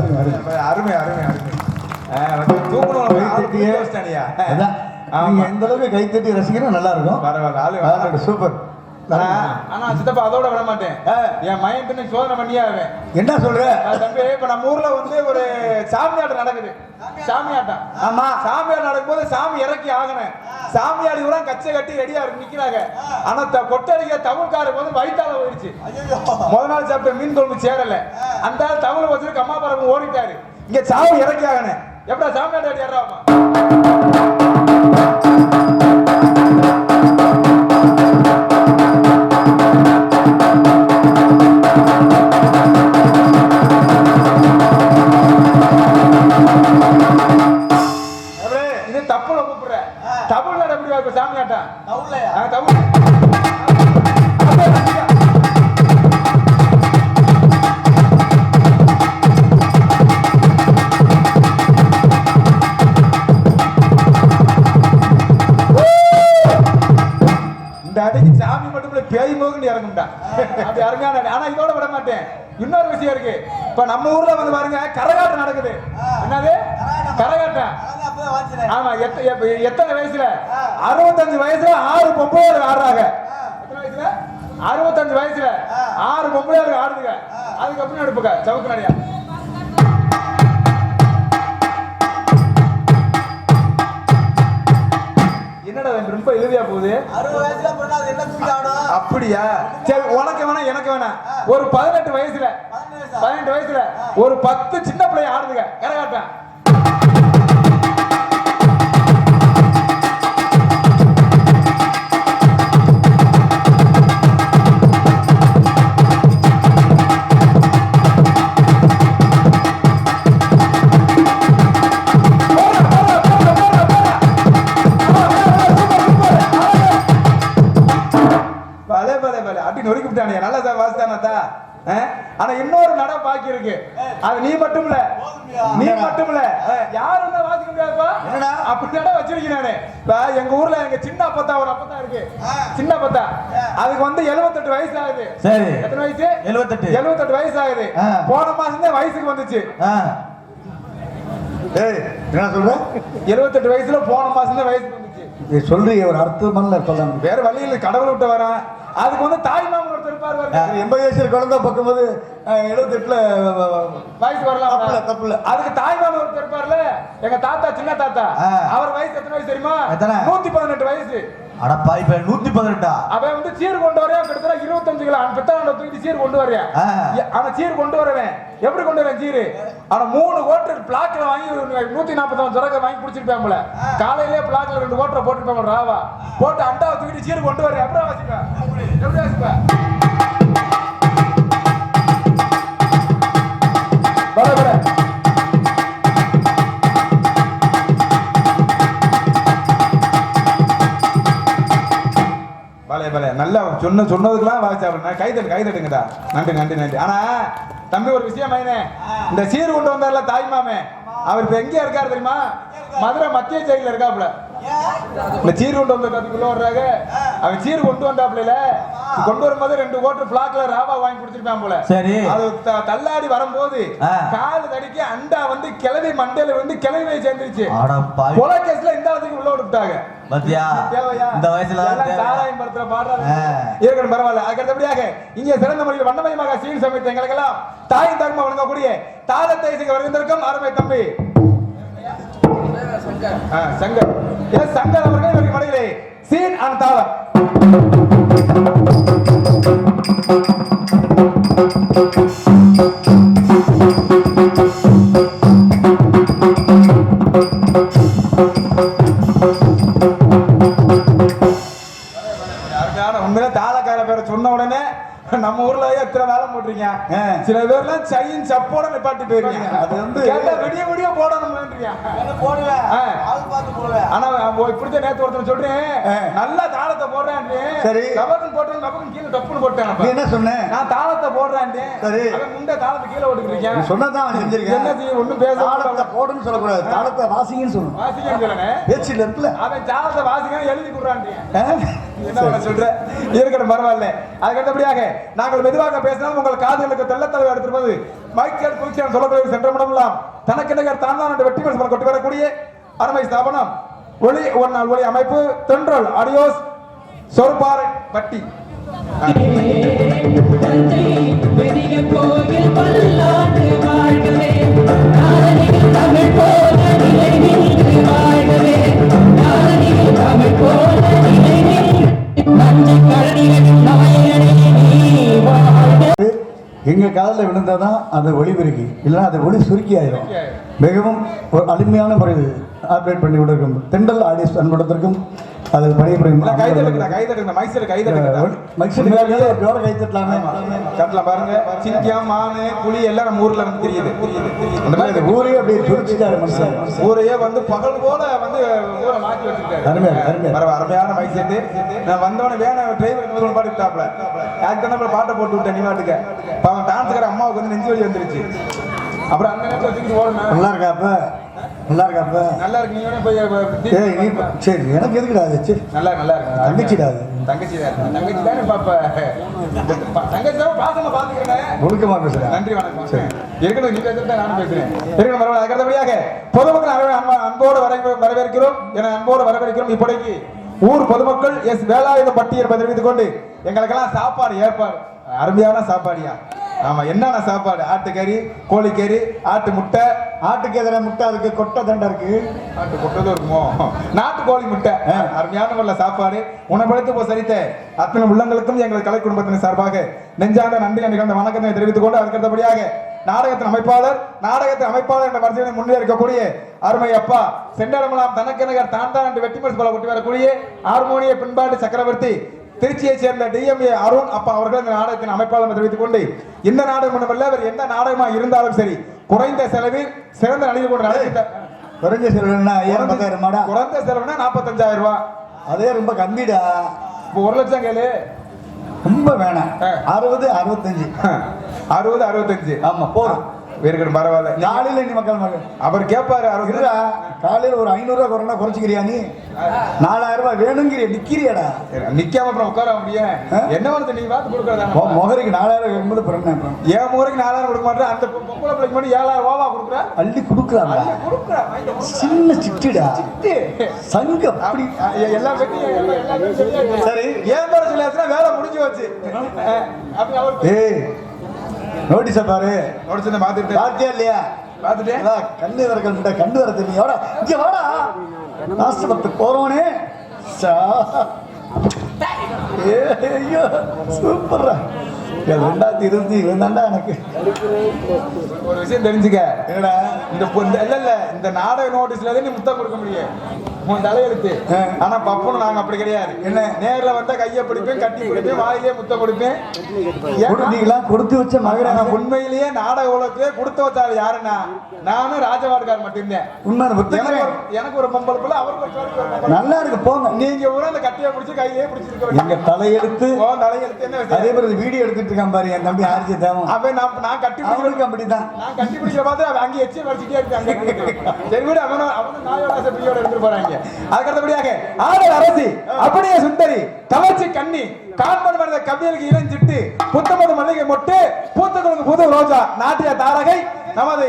A: அருமை
B: அருமை அருமை அருமை தூக்கணும்
A: அதான் நீங்க எந்த அளவுக்கு கைத்தட்டி ரசிக்கணும் நல்லா இருக்கும்
B: பரவாயில்ல
A: சூப்பர்
B: ஆனா சித்தப்பா அதோட விட மாட்டேன் என் மையத்தினை சோதனை பண்ணியே ஆவேன்
A: என்ன சொல்ற
B: தம்பி இப்ப நம்ம ஊர்ல வந்து ஒரு சாமியாட்டம் நடக்குது சாமியாட்டம்
A: ஆமா
B: சாமியாட்டம் நடக்கும்போது சாமி இறக்கி ஆகணும் சாமியாடி கூட கச்சை கட்டி ரெடியா நிக்கிறாங்க ஆனா கொட்டடிக்க தமிழ்காரருக்கு வந்து வயிற்றால போயிடுச்சு முதல் நாள் சாப்பிட்ட மீன் குழம்பு சேரல அந்த தமிழ் வச்சு கம்மாபாரம் ஓடிட்டாரு இங்க சாமி இறக்கி ஆகணும் எப்படா சாமியாட்ட அடி ஏறாமா தமிழ்நாடு எப்படி வாய்ப்பு சாமியாட்டம் தமிழ் இந்த அடிக்கு சாமி மட்டும் பேய் மோகன் இறங்கும்டா அப்படி இறங்கான ஆனா இதோட விட மாட்டேன் இன்னொரு விஷயம் இருக்கு இப்ப நம்ம ஊர்ல வந்து பாருங்க கரகாட்டம் நடக்குது என்னது கரகாட்டம் ஆமா எத்தனை வயசுல 65 வயசுல 6 பொம்பளையாளர் ஆடுறாங்க எத்தனை வயசுல 65 வயசுல 6 பொம்பளையாளர் ஆடுதுங்க அதுக்கப்புறம் எடுப்புங்க சவுக்கு நடியா என்னடா ரொம்ப இறுதியா போகுது
C: 60 வயசுல பண்ணா அது என்ன தூக்கி ஆடும்
B: அப்படியா சரி உனக்கு வேணா எனக்கு வேணா ஒரு 18 வயசுல 18 வயசுல ஒரு 10 சின்ன பிள்ளைய ஆடுதுங்க கரகாட்டம் நல்லா வாசித்தானதா ஆனா இன்னொரு நட பாக்கி இருக்கு அது நீ மட்டும் இல்ல யாரும் வாசிக்க முடியாதுப்பா அப்படி நட வச்சிருக்கேன் நானு எங்க ஊர்ல எங்க சின்ன அப்பத்தா ஒரு அப்பத்தா இருக்கு சின்ன அப்பத்தா அதுக்கு வந்து 78 வயசு ஆகுது
A: சரி
B: எத்தனை வயசு 78 வயசு ஆகுது போன மாசம் தான் வயசுக்கு வந்துச்சு
A: என்ன சொல்ற
B: 78 வயசுல போன மாசம் தான் வயசுக்கு வந்துச்சு
A: சொல்றீங்க ஒரு அர்த்தமான சொல்லணும்
B: வேற வழியில கடவுள் விட்டு வரேன் அதுக்கு வந்து தாய் மாமன் ஒருத்தர் இருப்பாரு
A: 80 வயசுல குழந்தை பார்க்கும்போது 78ல
B: வயசு வரலாம்
A: தப்புல
B: அதுக்கு தாய் மாமன் ஒருத்தர் இருப்பார்ல எங்க தாத்தா சின்ன தாத்தா அவர் வயசு எத்தனை வயசு தெரியுமா 118 வயசு
A: அடப்பா இப்ப 118
B: அவன் வந்து சீர் கொண்டு வரேன் கிட்டத்தட்ட 25 கிலோ பெத்தாண்ட தூக்கி சீர் கொண்டு வரேன் அவன் சீர் கொண்டு வரவேன் எப்படி கொண்டு வரேன் சீரு அவன் 3 ஓட்டர் பிளாக்ல வாங்கி 149 சொரக்க வாங்கி குடிச்சிருப்பேன் போல காலையிலே பிளாக்ல 2 ஓட்டரை போட்டுருப்பேன் ராவா போட்டு அண்டாவை தூக்கிட்டு சீர் கொண்டு வரேன் எப்படி வாசிப்பேன் எப்படி வாசிப்பேன் நல்லா சொன்னதுக்கெல்லாம் வாசிச்சா கைதட்டுங்கடா நன்றி ஆனா தம்பி ஒரு விஷயம் இந்த சீர் கொண்டு வந்தார்ல தாய் மாமே அவர் இப்ப எங்க இருக்காரு தெரியுமா மதுரை மத்திய ஜெயில இருக்காப்புல இந்த சீர் கொண்டு வந்த கதைக்குள்ள வர்றாங்க அவன் சீர் கொண்டு வந்தாப்புல கொண்டு வரும்போது 2 ஓட்டர் பிளாக்ல ராவா வாங்கி குடிச்சிருப்பான் போல
A: சரி அது
B: தள்ளாடி வரும்போது காலு தடிக்க அண்டா வந்து கிளவி மண்டையில வந்து கிளவியை சேர்ந்துருச்சு கொலை கேஸ்ல இந்த அளவுக்கு உள்ள விட்டாங்க இந்த வயசுல சாராயம் படத்துல பாடுறாங்க இருக்கணும் பரவாயில்ல அதுக்கு அடுத்தபடியாக இங்கே சிறந்த முறையில் வண்ணமயமாக சீர் சமைத்த எங்களுக்கெல்லாம் தாயின் தர்மம் வழங்கக்கூடிய தாளத்தை வருகின்றிருக்கும் அருமை தம்பி சங்கர் சங்கர் அவர்கள் இவருக்கு மடையிலே சீன் அண்ட் தாளம் உண்மையில தாளக்கார பேரை சொன்ன உடனே நம்ம ஊர்ல எத்தனை வேலை போட்டுறீங்க சில பேர்லாம் செயின் சப்போட நிப்பாட்டி போயிருக்கீங்க அது வந்து விடிய விடிய போடணும்ன்றீங்க ஆனா இப்படித்தான் நேத்து ஒருத்தர் சொல்றேன் நல்லா தாளத்தை போடுறேன் சரி கபகன் போட்டேன் கபகன் கீழே தப்புன்னு போட்டேன் என்ன சொன்னேன் நான் தாளத்தை போடுறேன் சரி முண்டை தாளத்தை கீழே ஓட்டுக்கிறீங்க சொன்னதான் செஞ்சிருக்கேன் என்ன செய்ய ஒண்ணும் பேச தாளத்தை போடுன்னு சொல்லக்கூடாது தாளத்தை வாசிங்கன்னு சொல்லணும் வாசிங்கன்னு சொல்லுங்க பேச்சுல இருக்குல்ல அவன் தாளத்தை வாசிங்க எழுதி கொடுறான் என்ன சொல்ற இருக்கட்டும் பரவாயில்ல அதுக்கு அடுத்தபடியாக நாங்கள் மெதுவாக பேசினால் உங்கள் காதுகளுக்கு தெள்ளத்தளவு எடுத்துருப்பது மைக்கேல் குயிக்ஷன் சொல்லக்கூடிய சென்றமிடமெல்லாம் தனக்கு நிகர் தான் என்று வெற்றி பரிசு கொண்டு வரக்கூடிய அருமை ஸ்தாபனம் ஒளி ஒரு நாள் ஒளி அமைப்பு தென்றல் ஆடியோஸ் சொற்பாறை பட்டி
A: எங்க காலில் விழுந்தாதான் அந்த ஒளி பெருக்கி இல்லைன்னா அது ஒளி சுருக்கி ஆயிரும். மிகவும் ஒரு அருமையான முறையில் ஆப்ரேட் பண்ணி கொண்டிருக்கும் தெண்டல் ஆடியன்ஸ் அன்படத்திற்கும் அதில் பணிபுரியும்
B: பாருங்க சிங்கம் மானு புலி எல்லாம் நம்ம ஊர்ல வந்து தெரியுது. அந்த மாதிரி
A: ஊரே அப்படியே சுருச்சிட்டாரு மனுஷன்.
B: ஊரையே வந்து பகல் போல வந்து ஊரை மாற்றி வச்சிருக்காரு. அருமையான மைக் செட்டு. நான் வந்தவன வேண டிரைவர் பாட்டு விட்டாப்ல யாருக்கு தான் பாட்டை போட்டு விட்டேன் நீ பாட்டுக்க. அவன் டான்ஸுக்கார அம்மாவுக்கு வந்து நெஞ்சு வலி வந்துருச்சு. அப்புறம் அந்த நேரத்தில் வச்சுக்கிட்டு ஓடணும்.
A: நல்லா இருக்காப்ப நல்லா இருக்காப்ப
B: நல்லா இருக்கு. நீ போய்
A: சரி எனக்கு எதுக்குடா அது நல்லா
B: இருக்கு
A: தங்கச்சிடா
B: தங்கச்சி தானே பாப்ப தங்கச்சி தான் பாசமா பாத்துக்கிறேன்.
A: ஒழுக்கமா பேசுறேன்.
B: நன்றி வணக்கம். சரி இருக்கணும். நீ பேசுறத நானும் பேசுறேன். இருக்கணும். பரவாயில்ல. அடுத்தபடியாக பொதுமக்கள் அன்போடு வரவேற்கிறோம் என அன்போடு வரவேற்கிறோம். இப்போதைக்கு ஊர் பொதுமக்கள் எஸ் வேலாயுத பட்டி என்பதை தெரிவித்துக் கொண்டு எங்களுக்கெல்லாம் சாப்பாடு ஏற்பாடு அருமையான சாப்பாடியா. ஆமா என்னென்ன சாப்பாடு ஆட்டுக்கறி கோழிக்கறி ஆட்டு முட்டை
A: ஆட்டுக்கு எதிர முட்டை இருக்கு கொட்டை தண்டை இருக்கு
B: ஆட்டு கொட்டதும் இருக்குமோ நாட்டு கோழி முட்டை அருமையான முறையில் சாப்பாடு உணவளித்து போ சரித்த அத்தனை உள்ளங்களுக்கும் எங்கள் கலை குடும்பத்தின் சார்பாக நெஞ்சார்ந்த நன்றி நிகழ்ந்த வணக்கத்தை தெரிவித்துக் கொண்டு அதுக்கடுத்தபடியாக நாடகத்தின் அமைப்பாளர் என்ற வரிசையை முன்னே இருக்கக்கூடிய அருமை அப்பா செண்டடமலாம் தனக்கெனகர் தான் என்று வெற்றி பரிசு போல ஒட்டி வரக்கூடிய ஹார்மோனிய பின்பாட்டு சக்கரவர்த்தி திருச்சியை சேர்ந்த டிஎம்ஏ அருண் அப்பா அவர்கள் இந்த நாடகத்தின் அமைப்பாளர் தெரிவித்துக் கொண்டு இந்த நாடகம் மட்டுமல்ல வேறு எந்த நாடகமா இருந்தாலும் சரி குறைந்த செலவில் சிறந்த நடிகை கொண்டு நடத்த
A: குறைஞ்ச செலவுனா 50,000
B: குறைந்த செலவுனா 45,000 ரூபாய்.
A: அதே ரொம்ப கம்மிடா.
B: இப்போ 1 லட்சம் கேளு
A: ரொம்ப வேணாம். 60 65
B: ஆமா போதும். இருக்கட்டும் பரவாயில்ல.
A: காலையில நீ மக்கள்
B: அவர் கேட்பாரு
A: காலையில ஒரு 500 ரூபாய் குறைனா குறைச்சிக்கிறியா நீ 4,000 ரூபாய் வேணுங்கிறிய நிக்கிறியாடா
B: நிக்காம அப்புறம் உட்கார முடியும் என்ன வந்து நீ பார்த்து கொடுக்கறதா
A: முகரைக்கு 4,000 கேட்கும்போது பிறகு
B: ஏன் முகரைக்கு 4,000 கொடுக்க மாட்டேன் அந்த பொம்பளை பிள்ளைக்கு மட்டும் 7,000 ரூபா கொடுக்குற
A: அள்ளி கொடுக்குறாங்க சின்ன சிட்டிடா சங்க அப்படி
B: எல்லாம் சரி ஏன் பேர சொல்லியாச்சுன்னா வேலை முடிஞ்சு வச்சு அப்படி அவர்
A: நோட்டீஸ பாரு
B: நோட்டீஸ் பாத்துட்டு
A: பாத்தியா இல்லையா
B: பாத்துட்டேன்
A: கண்ணு வரகள் முட்டை கண்டு வர தெரியும் இங்க வாடா ஆசிரமத்து போறவனே ஐயோ சூப்பர்ரா 2020 இவன் தான்டா எனக்கு
B: ஒரு விஷயம் தெரிஞ்சுக்க என்னடா இந்த நாடக நோட்டீஸ்ல நீ முத்தம் கொடுக்க முடியும் உன் தலையெழுத்து. ஆனா பப்புன்னு நாங்க அப்படி கிடையாது. என்ன நேர்ல வந்தா கையை பிடிப்பேன் கட்டி பிடிப்பேன் வாயிலேயே முத்தம் கொடுப்பேன்.
A: நீங்களாம் கொடுத்து வச்ச மகனை
B: உண்மையிலேயே நாடக உலகத்திலே கொடுத்து வச்சாரு யாருன்னா நானும் ராஜவாடுகார் மட்டும்தான்.
A: உண்மை
B: எனக்கு ஒரு பொம்பளை பிள்ளை அவருக்கு
A: நல்லா இருக்கு போங்க.
B: நீங்க ஊரா அந்த கட்டியை பிடிச்சி கையிலேயே பிடிச்சிருக்க
A: எங்க தலையெழுத்து
B: தலையெழுத்து என்ன
A: அதே மாதிரி வீடியோ எடுத்துட்டு இருக்கான் பாரு என் தம்பி ஆர்ஜி தேவன்.
B: அவன் நான் கட்டி
A: அவனுக்கு அப்படிதான்
B: நான் கட்டி பிடிக்கிற பார்த்து அவன் அங்கே எச்சி வச்சுட்டே இருக்காங்க. சரி விட அவன் நாயோட பிரியோட எடுத்துட்டு போறாங்க. அதுக்கடுத்தபடியாக ஆடல் அரசி அப்படியே சுந்தரி கவர்ச்சி கண்ணி காண்பன் மனித கவியலுக்கு இளஞ்சிட்டு புத்தமது மல்லிகை மொட்டு பூத்துக்களுக்கு புது ரோஜா நாட்டிய தாரகை நமது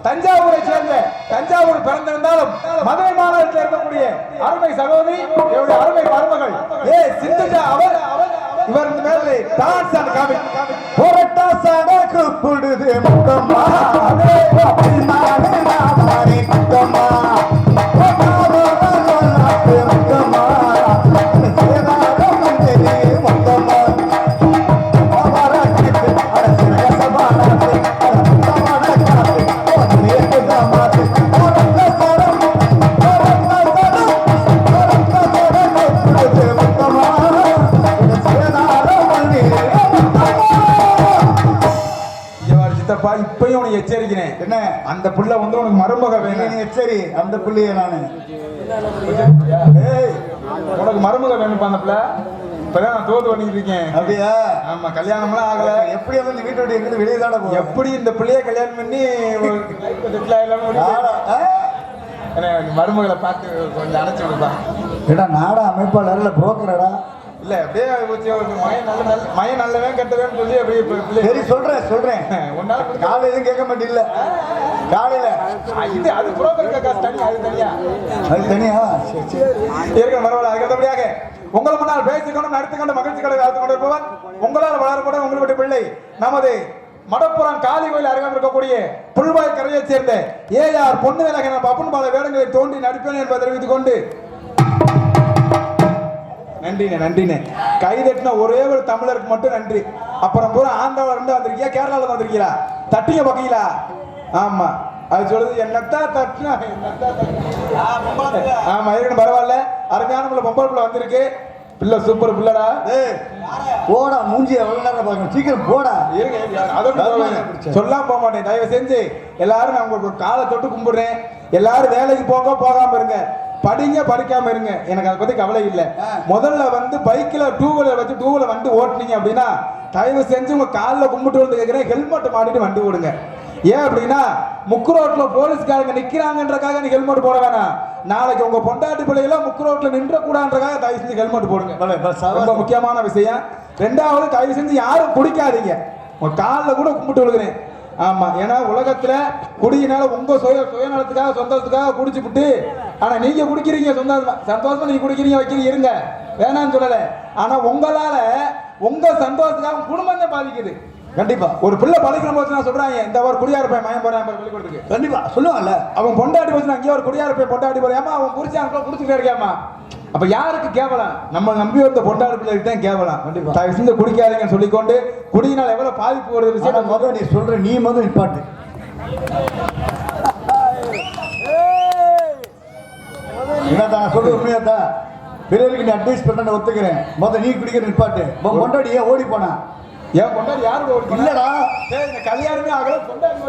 B: தஞ்சாவூரை சேர்ந்த தஞ்சாவூர் பிறந்திருந்தாலும் மதுரை மாநகரத்தில் இருக்கக்கூடிய அருமை சகோதரி இவருடைய அருமை மருமகள் சிந்துஜா அவர் இவர் இந்த மேலே டான்ஸ் அண்ட் காமெடி போரட்டா சடக்கு புடுது முத்தம்மா முத்தம்மா இப்பயும் உனக்கு எச்சரிக்கிறேன். என்ன அந்த புள்ள வந்து உனக்கு மருமக வேணும்.
A: சரி அந்த புள்ளைய நானு
B: உனக்கு மருமக வேணும். அந்த புள்ள இப்பதான் நான் தோது பண்ணிட்டு இருக்கேன்.
A: அப்படியா?
B: ஆமா கல்யாணம்லாம் ஆகல.
A: எப்படி வந்து வீட்டை விட்டு எங்கிருந்து வெளியே தானே போகும்.
B: எப்படி இந்த பிள்ளைய கல்யாணம் பண்ணி மருமகளை பார்த்து கொஞ்சம் அணைச்சு விடுப்பா.
A: ஏடா நாடா அமைப்பாளர்ல புரோக்கரடா
B: இல்ல அப்படியே மயம் நல்லவன் கெட்டவன் சொல்லி அப்படியே பிள்ளை
A: சரி சொல்றேன்
B: ஒன்னால
A: காலை எதுவும் கேட்க மாட்டீங்கல்ல காலையில
B: இது அது புரோக்கர் காசு தனியா அது தனியா
A: அது தனியா சரி சரி
B: இருக்க பரவாயில்ல அதுக்கடுத்தபடியாக உங்களை முன்னால் பேசிக்கொண்டு நடத்திக்கொண்டு மகிழ்ச்சி கடை காத்துக் கொண்டிருப்பவன் உங்களால் வளரப்பட உங்களுடைய பிள்ளை நமது மடப்புறம் காளி கோயில் அருகாமல் இருக்கக்கூடிய புல்வாய் கரையைச் சேர்ந்த ஏஆர் பொன்னுவேலகன் பப்புன் பால வேடங்களை தோன்றி நடிப்பேன் என்பதை தெரிவித்துக் கொண்டு நன்றினே கைதட்டின ஒரே ஒரு தமிழருக்கு மட்டும் நன்றி. அப்புறம் பூரா ஆந்திராவில் இருந்து வந்திருக்கியா கேரளாவில் வந்திருக்கீங்களா தட்டிங்க பக்கீங்களா ஆமா அது சொல்லுது என்னத்தான் தட்டினா ஆமா இருக்கணும் பரவாயில்ல அருமையான பிள்ளை பொம்பளை பிள்ளை வந்திருக்கு பிள்ளை சூப்பர் பிள்ளடா
A: போடா மூஞ்சி எவ்வளவு நேரம் பார்க்கணும் சீக்கிரம் போடா
B: இருங்க அதோட சொல்லாம போக மாட்டேன் தயவு செஞ்சு எல்லாரும் நான் உங்களுக்கு காலை தொட்டு கும்பிடுறேன் எல்லாரும் வேலைக்கு போகாம இருங்க படிங்க படிக்காம இருங்க எனக்கு அதை பத்தி கவலை இல்லை முதல்ல வந்து பைக்ல டூ வீலர் வச்சு டூ வீலர் வண்டி ஓட்டுனீங்க அப்படின்னா தயவு செஞ்சு உங்க காலில் கும்பிட்டு வந்து கேட்கிறேன் ஹெல்மெட் மாட்டிட்டு வண்டி ஓடுங்க ஏன் அப்படின்னா முக்கு ரோட்ல போலீஸ்காரங்க நிக்கிறாங்கன்றக்காக நீ ஹெல்மெட் போட வேணாம் நாளைக்கு உங்க பொண்டாட்டி பிள்ளைகள முக்கு ரோட்ல நின்ற கூடாதுன்றக்காக தயவு செஞ்சு ஹெல்மெட் போடுங்க ரொம்ப முக்கியமான விஷயம். ரெண்டாவது தயவு செஞ்சு யாரும் குடிக்காதீங்க உங்க காலில் கூட கும்பிட்டு விழுகிறேன் ஆமா ஏன்னா உலகத்துல குடியினால உங்க சுயநலத்துக்காக சொந்தத்துக்காக குடிச்சு விட்டு ஆனா நீங்க குடிக்கிறீங்க சந்தோஷமா நீங்க குடிக்கிறீங்க வைக்கிறீங்க இருங்க வேணான்னு சொல்லல ஆனா உங்களால உங்க சந்தோஷத்துக்காக குடும்பம் தான் பாதிக்குது. கண்டிப்பா ஒரு பிள்ளை பழிக்கிற போது நான் சொல்றாங்க இந்த ஒரு குடியார போய் மயம் போறேன் பள்ளிக்கூடத்துக்கு கண்டிப்பா சொல்லுவாங்கல்ல அவன் பொண்டாட்டி போச்சு அங்கேயே ஒரு குடியார போய் பொண்டாட்டி போறியாமா அவன் குடிச்சாங்க குடிச்சுட்டே இருக்காமா அப்ப யாருக்கு கேவலம் நம்ம நம்பி வந்த பொண்டாட்டி பிள்ளைக்கு தான் கேவலம். கண்டிப்பா தயவு செஞ்சு குடிக்காதீங்கன்னு சொல்லிக்கொண்டு குடியினால் எவ்வளவு பாதிப்பு வருது விஷயம்
A: முதல் நீ சொல்ற நீ முதல் நிப்பாட்டு என்னதான் சொல்றது உண்மையாதான் பிறருக்கு நீ அட்வைஸ் பண்ண ஒத்துக்கிறேன் முதல் நீ குடிக்கிற நிப்பாட்டு பொண்டாடி ஏன் ஓடி போனா
B: ஏன் பொண்டாடி யாரு
A: இல்லடா
B: கல்யாணமே ஆகல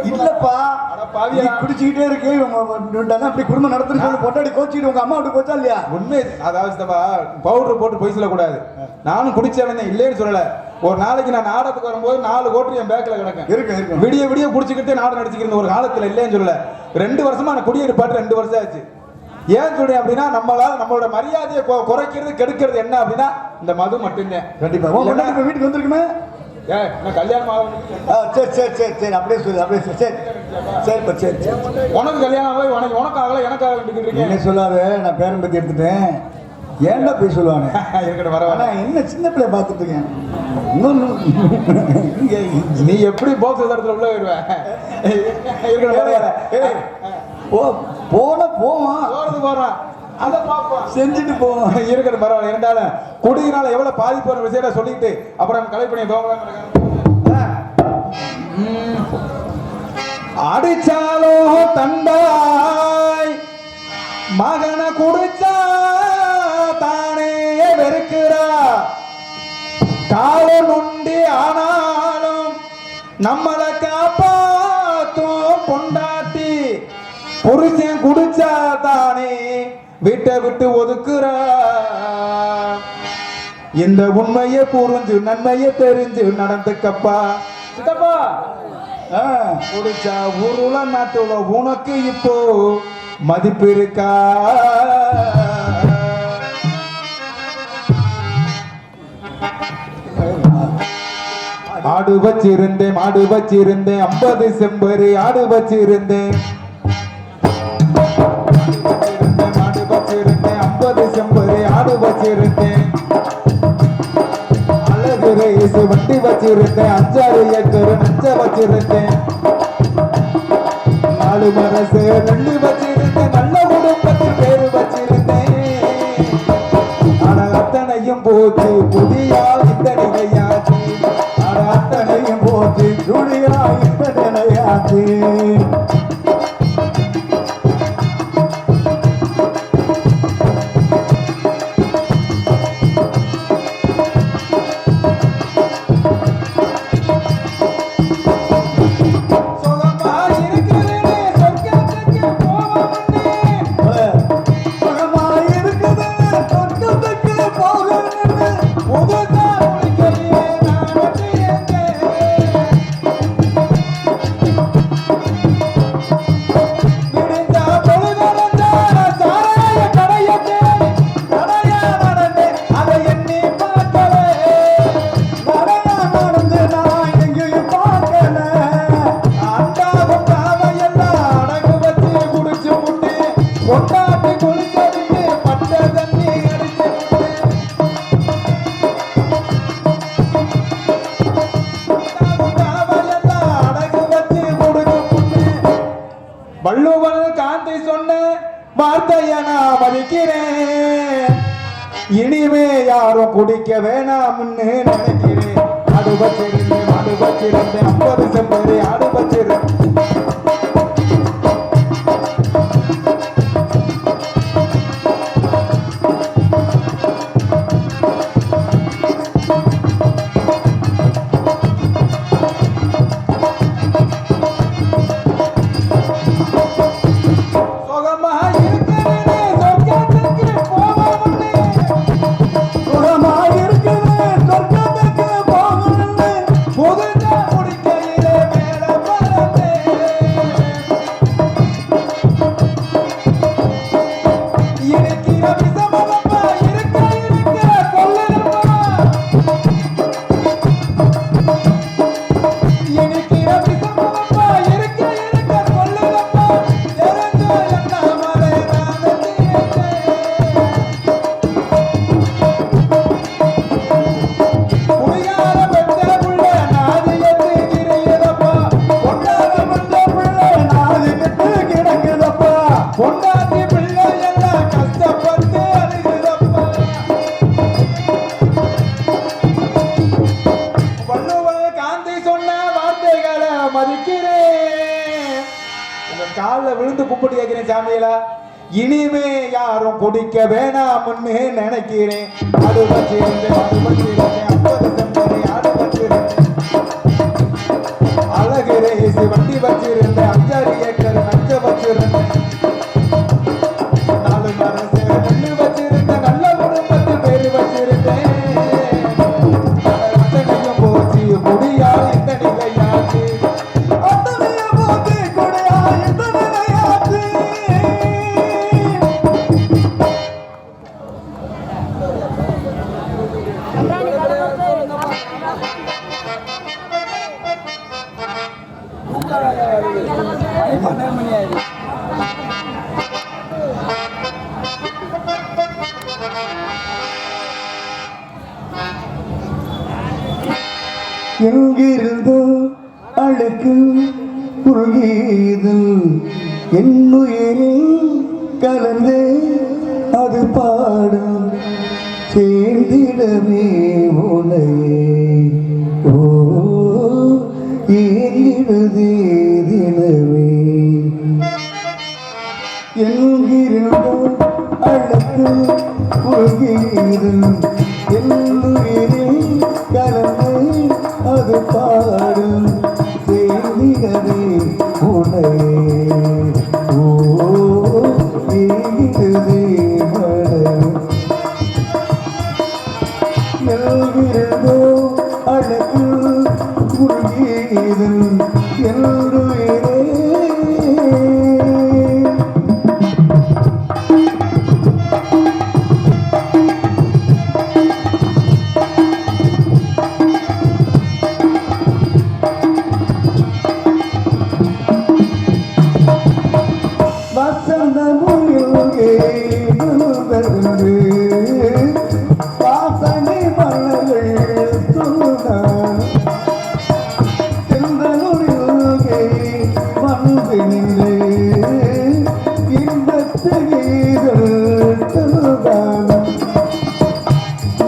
A: இல்லப்பா நீ குடிச்சுக்கிட்டே இருக்கு அப்படி குடும்பம் நடத்துன்னு சொல்லி பொண்டாடி கோச்சிட்டு உங்க அம்மா விட்டு போச்சா இல்லையா
B: உண்மை அதாவது பவுடர் போட்டு பொய் சொல்லக்கூடாது நானும் குடிச்சவன் இல்லைன்னு சொல்லல ஒரு நாளைக்கு நான் நாடகத்துக்கு வரும்போது 4 கோட்டரி என் பேக்கில் கிடக்கும்
A: இருக்கு
B: விடிய குடிச்சுக்கிட்டே நாடகம் நடிச்சுக்கிற ஒரு காலத்துல இல்லைன்னு சொல்லல 2 வருஷமா நான் குடியிருப்பாட்டு 2 வருஷம் ஆச்சு. ஏன் சொல்றேன் அப்படின்னா நம்மளோட மரியாதையை குறைக்கிறது கெடுக்கிறது என்ன அப்படின்னா இந்த மது மட்டும்தான்.
A: கண்டிப்பா வீட்டுக்கு வந்திருக்குமே
B: கல்யாணம்
A: சரி அப்படியே சொல்லு சரி
B: உனக்கு கல்யாணம் ஆகல உனக்கு ஆகல எனக்கு ஆகல
A: என்ன சொல்லாத நான் பேரம் பத்தி எடுத்துட்டேன் ஏன்டா போய் சொல்லுவாங்க
B: இருக்கட்டும் பரவாயில்ல
A: என்ன சின்ன பிள்ளை பார்த்துட்டு இருக்கேன்
B: நீ எப்படி போக்ஸ் இடத்துல உள்ள வருவேன் போறான் அதை பார்ப்போம்
A: செஞ்சுட்டு போவோம்
B: இருக்கட்டும் பரவாயில்ல இருந்தாலும் குடியினால எவ்வளவு பாதிப்பு வர விஷயத்த சொல்லிட்டு அப்புறம் கலைப்பணியை அடிச்சாலோ தந்தாய் மகனை குடிச்சா தானே வெறுக்கிறா காலம் நொண்டி ஆனாலும் நம்மளை காப்பாத்தும் பொண்டாட்டி புருஷன் குடிச்சா தானே வீட்டை விட்டு ஒதுக்குறா இந்த உண்மையை புரிஞ்சு நன்மையை தெரிஞ்சு நடந்துக்கப்பா சித்தப்பா குடிச்சா ஊருல நாட்டுல உனக்கு இப்போ மதிப்பு இருக்கா ஆடு வச்சிருந்தேன் மாடு வச்சிருந்தேன் 50 செம்பரு ஆடு வச்சிருந்தேன் மாடு வச்சிருந்தேன் 50 செம்பரு ஆடு வச்சிருந்தேன் அழகு ரேசு வண்டி வச்சிருந்தேன் 5-6 ஏக்கர் நஞ்ச வச்சிருந்தேன் 4 மரசு நெல்லு வச்சிருந்தேன் நல்ல குடும்பத்தில் பேரு வச்சிருந்தேன் ஆனா அத்தனையும் போச்சு புதியா இந்த நிலையாச்சு
A: அத்தனையும் போச்சு துணியா இந்த நிலையாச்சு
B: வள்ளுவன் காந்தி சொன்ன வார்த்தைய நான் மதிக்கிறேன். இனிமே யாரும் குடிக்க வேணாம்னு நினைக்கிறேன். ஆடு வச்சிருந்தேன் 50 செம்பரி ஆடு வச்சிருந்தேன். காலில் விழுந்து கும்பிட்டு கேட்கிறேன் சாமியிலா. இனிமே யாரும் குடிக்க வேணாம்னு நினைக்கிறேன். ஆடு வச்சிருந்தேன் 50 செம்பரி ஆடு வச்சிருந்தேன். அழகு ரேசி வண்டி வச்சிருந்தேன். 5 ஏக்கர் நஞ்ச வச்சிருந்தேன். 4 மரம் சேர நெல்லு வச்சிருந்தேன். நல்ல குடும்பத்து பேரு வச்சிருந்தேன். அத்தனையும் போச்சு குடியா இந்த நிலையாச்சு.
A: எங்கிருந்தோ அழுக்கு உருகியதில் என்னுயிரில் கலந்தே அது பாடும் சேர்ந்திடவே உனையே. ஓ ஏங்கிடுதே தினமே. எங்கிருந்தோ அழுக்கு உருகியதில் என்னுயிரில் கலந்தே அது பாடும் சேர்ந்திடவே உனையே. ஓ ஏங்கிடுதே மனம். எல்கிறதோ அழகு உருகியதில் என்னுயிரே. வாசனை மலர்கள் தூதான் செந்தனுரில்கை வந்து நின்று இன்பத்து கீதல் தூதான்.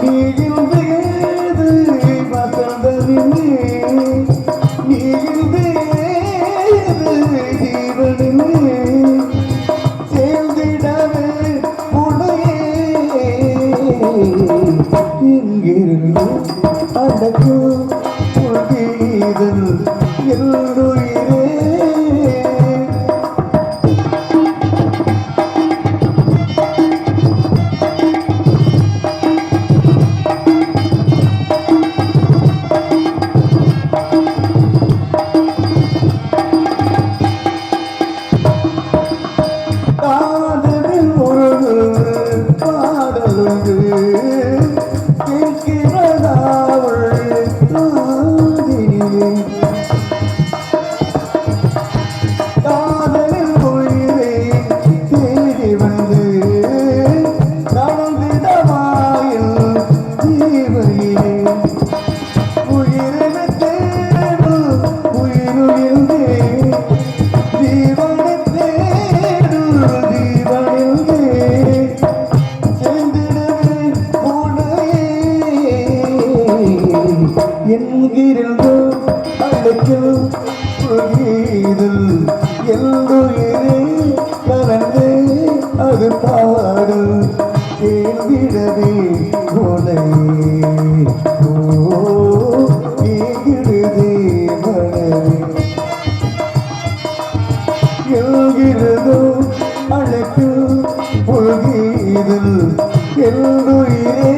A: நீயில் வேது வசந்தனிலே நீயில் வேது ஜீவனிலே சேர்ந்திடவே உனையே. எங்கிருந்து அடக்கு உருகியதில் என்னுயிரே. காதலில் ஒரு பாடலுண்டு கேட்கிறதாவள் காதினிலே. காதலில் உயிரை தேடி வந்து நடந்திடமாயில் ஜீவையிலே. உயிரின தேடு உயிருகின்றே ஜீவனை இதில் எல்லுயிரே கலந்து அது பாடு கேள்விடவே உனை ஏகிடுதே மனமே எல்கிறதோ அழைப்பு உலகிதில் எல்லுயிரே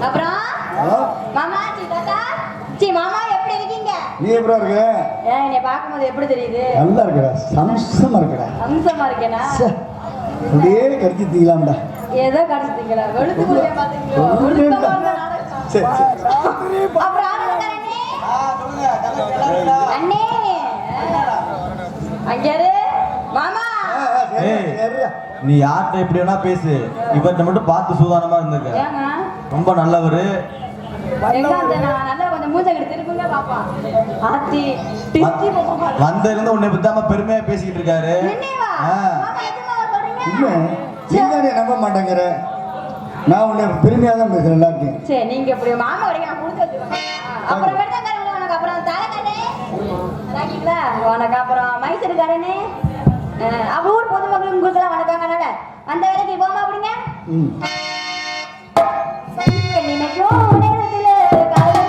D: அப்புறம்
A: ஹலோ
D: மாமா சி தாத்தா சி மாமா எப்படி இருக்கீங்க?
A: நீ எப்படி இருக்க?
D: ஏன் என்னை பார்க்கும்போது எப்படி தெரியுது?
A: நல்லா இருக்கடா, சம்சமா இருக்கடா.
D: அம்சமா இருக்கேனா?
A: ச்சே, அப்படியே கடிச்சு தீங்களாம்டா.
D: ஏதோ கடிச்சிட்டீங்களா? வெளுத்து போய் பாத்தீங்களோ? வெளுத்து போன நாடகம்.
A: சரி சரி.
D: அப்புறம் ஆனந்தக்காரனே
C: சொல்லுங்க கலெக்டர்
D: அண்ணே அங்கேரு மாமா
E: ஏய், நீ யார்கிட்ட எப்படி வேணா பேசு, இவர்கிட்ட மட்டும் பார்த்து சூதானமா இருந்துக்க.
D: ஏங்க
E: ரொம்ப நல்லவரு.
D: எங்க அந்த நான் நல்லா கொஞ்சம் மூஞ்ச கிட்ட திருப்புங்க பாப்பா ஆத்தி திருச்சி போப்பா
E: வந்ததுல இருந்து உன்னை பத்தாம பெருமையா பேசிக்கிட்டு இருக்காரு.
D: என்னேவா
E: ஆ.
D: மாமா எதுமா சொல்றீங்க?
A: இல்லை நீங்க நம்ப மாட்டேங்கிற. நான் உன்னை பெருமையாக தான் பேசுறேன் எல்லாத்தையும்.
D: சரி நீங்க இப்படி மாமா வரைக்கும் நான் கொடுத்து வச்சுக்கோங்க. அப்புறம் வெள்ளக்காரங்க உனக்கு அப்புறம் தலைக்கண்ணே ராக்கிங்களா உனக்கு அப்புறம் மைசூருக்காரனே அப்ப ஊர் பொதுமக்களுக்கு உங்களுக்கெல்லாம் வணக்கங்கனால அந்த வேலைக்கு போமா அப்படிங்க
A: ம்
D: நினைக்கும் நேரத்தில் காதல்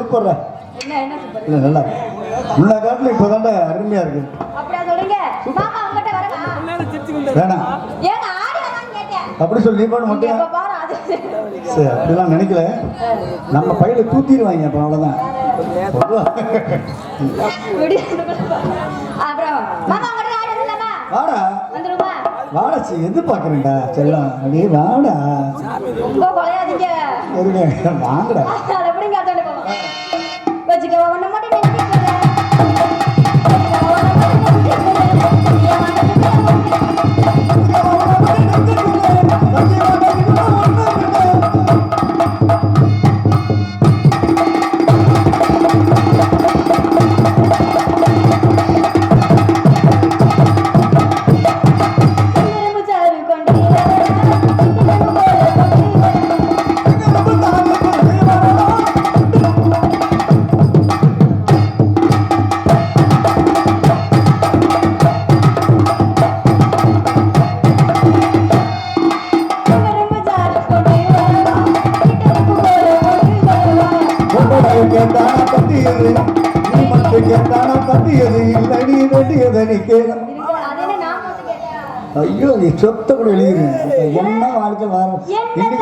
A: சூப்பர்ரா.
D: என்ன சூப்பர்
A: இல்லை நல்லா முன்ன காட்டில் இப்போ தாண்டா அருமையாக இருக்கு.
D: அப்படியா சொல்றீங்க மாமா உங்ககிட்ட வரவா
A: வேணாம்
D: ஏங்க ஆடி வரான்னு கேட்டேன்
A: அப்படி சொல்லி நீ பண்ண மாட்டேன்.
D: எப்ப பாரு அது
A: சரி அப்படிலாம் நினைக்கல. நம்ம பையில தூத்திடுவாங்க அப்போ அவ்வளோதான்.
D: அப்புறம் மாமா உங்ககிட்ட ஆடி வரலாமா
A: வாடா
D: வந்துருமா
A: வாடா எதிர்பார்க்குறேன்டா செல்லம் அப்படியே வாடா
D: ரொம்ப கொலையாதீங்க
A: இருங்க வாங்கடா.
D: அதை எப்படிங்க அதாண்ட போவோம் வச்சுக்க ஒண்ணு மட்டும் நினைச்சுக்கிறேன்
A: கேட்டானா கட்டியது நீ மட்டும் கேட்டானா கட்டியது இல்லை நீ வெட்டியதை நீ கேள. ஐயோ நீ சொத்த கூட எழுதிருங்க என்ன வாழ்க்கை வரும்
D: என்ன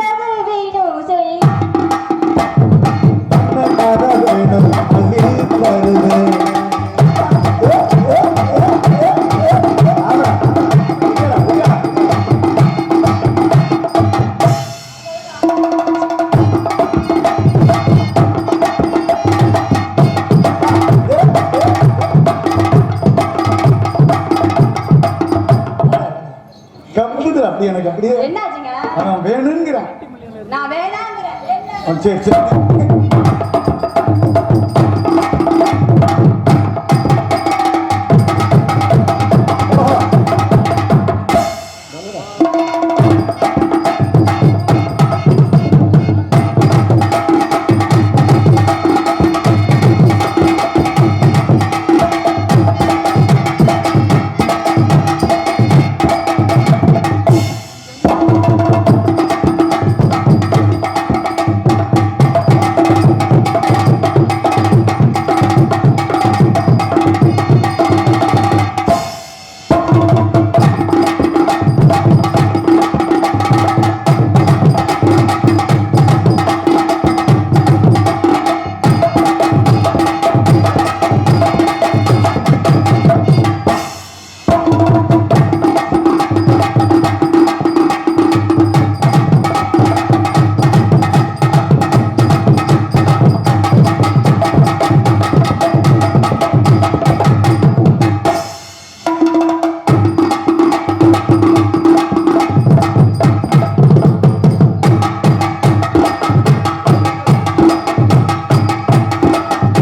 A: கதை வேணும் சொல்லி தருது. அப்படி எனக்கு அப்படியே
D: என்னாச்சுங்க
A: அவன் வேணுங்கிறான்.
D: நான் வேணாங்கிறேன்
A: சரி சரி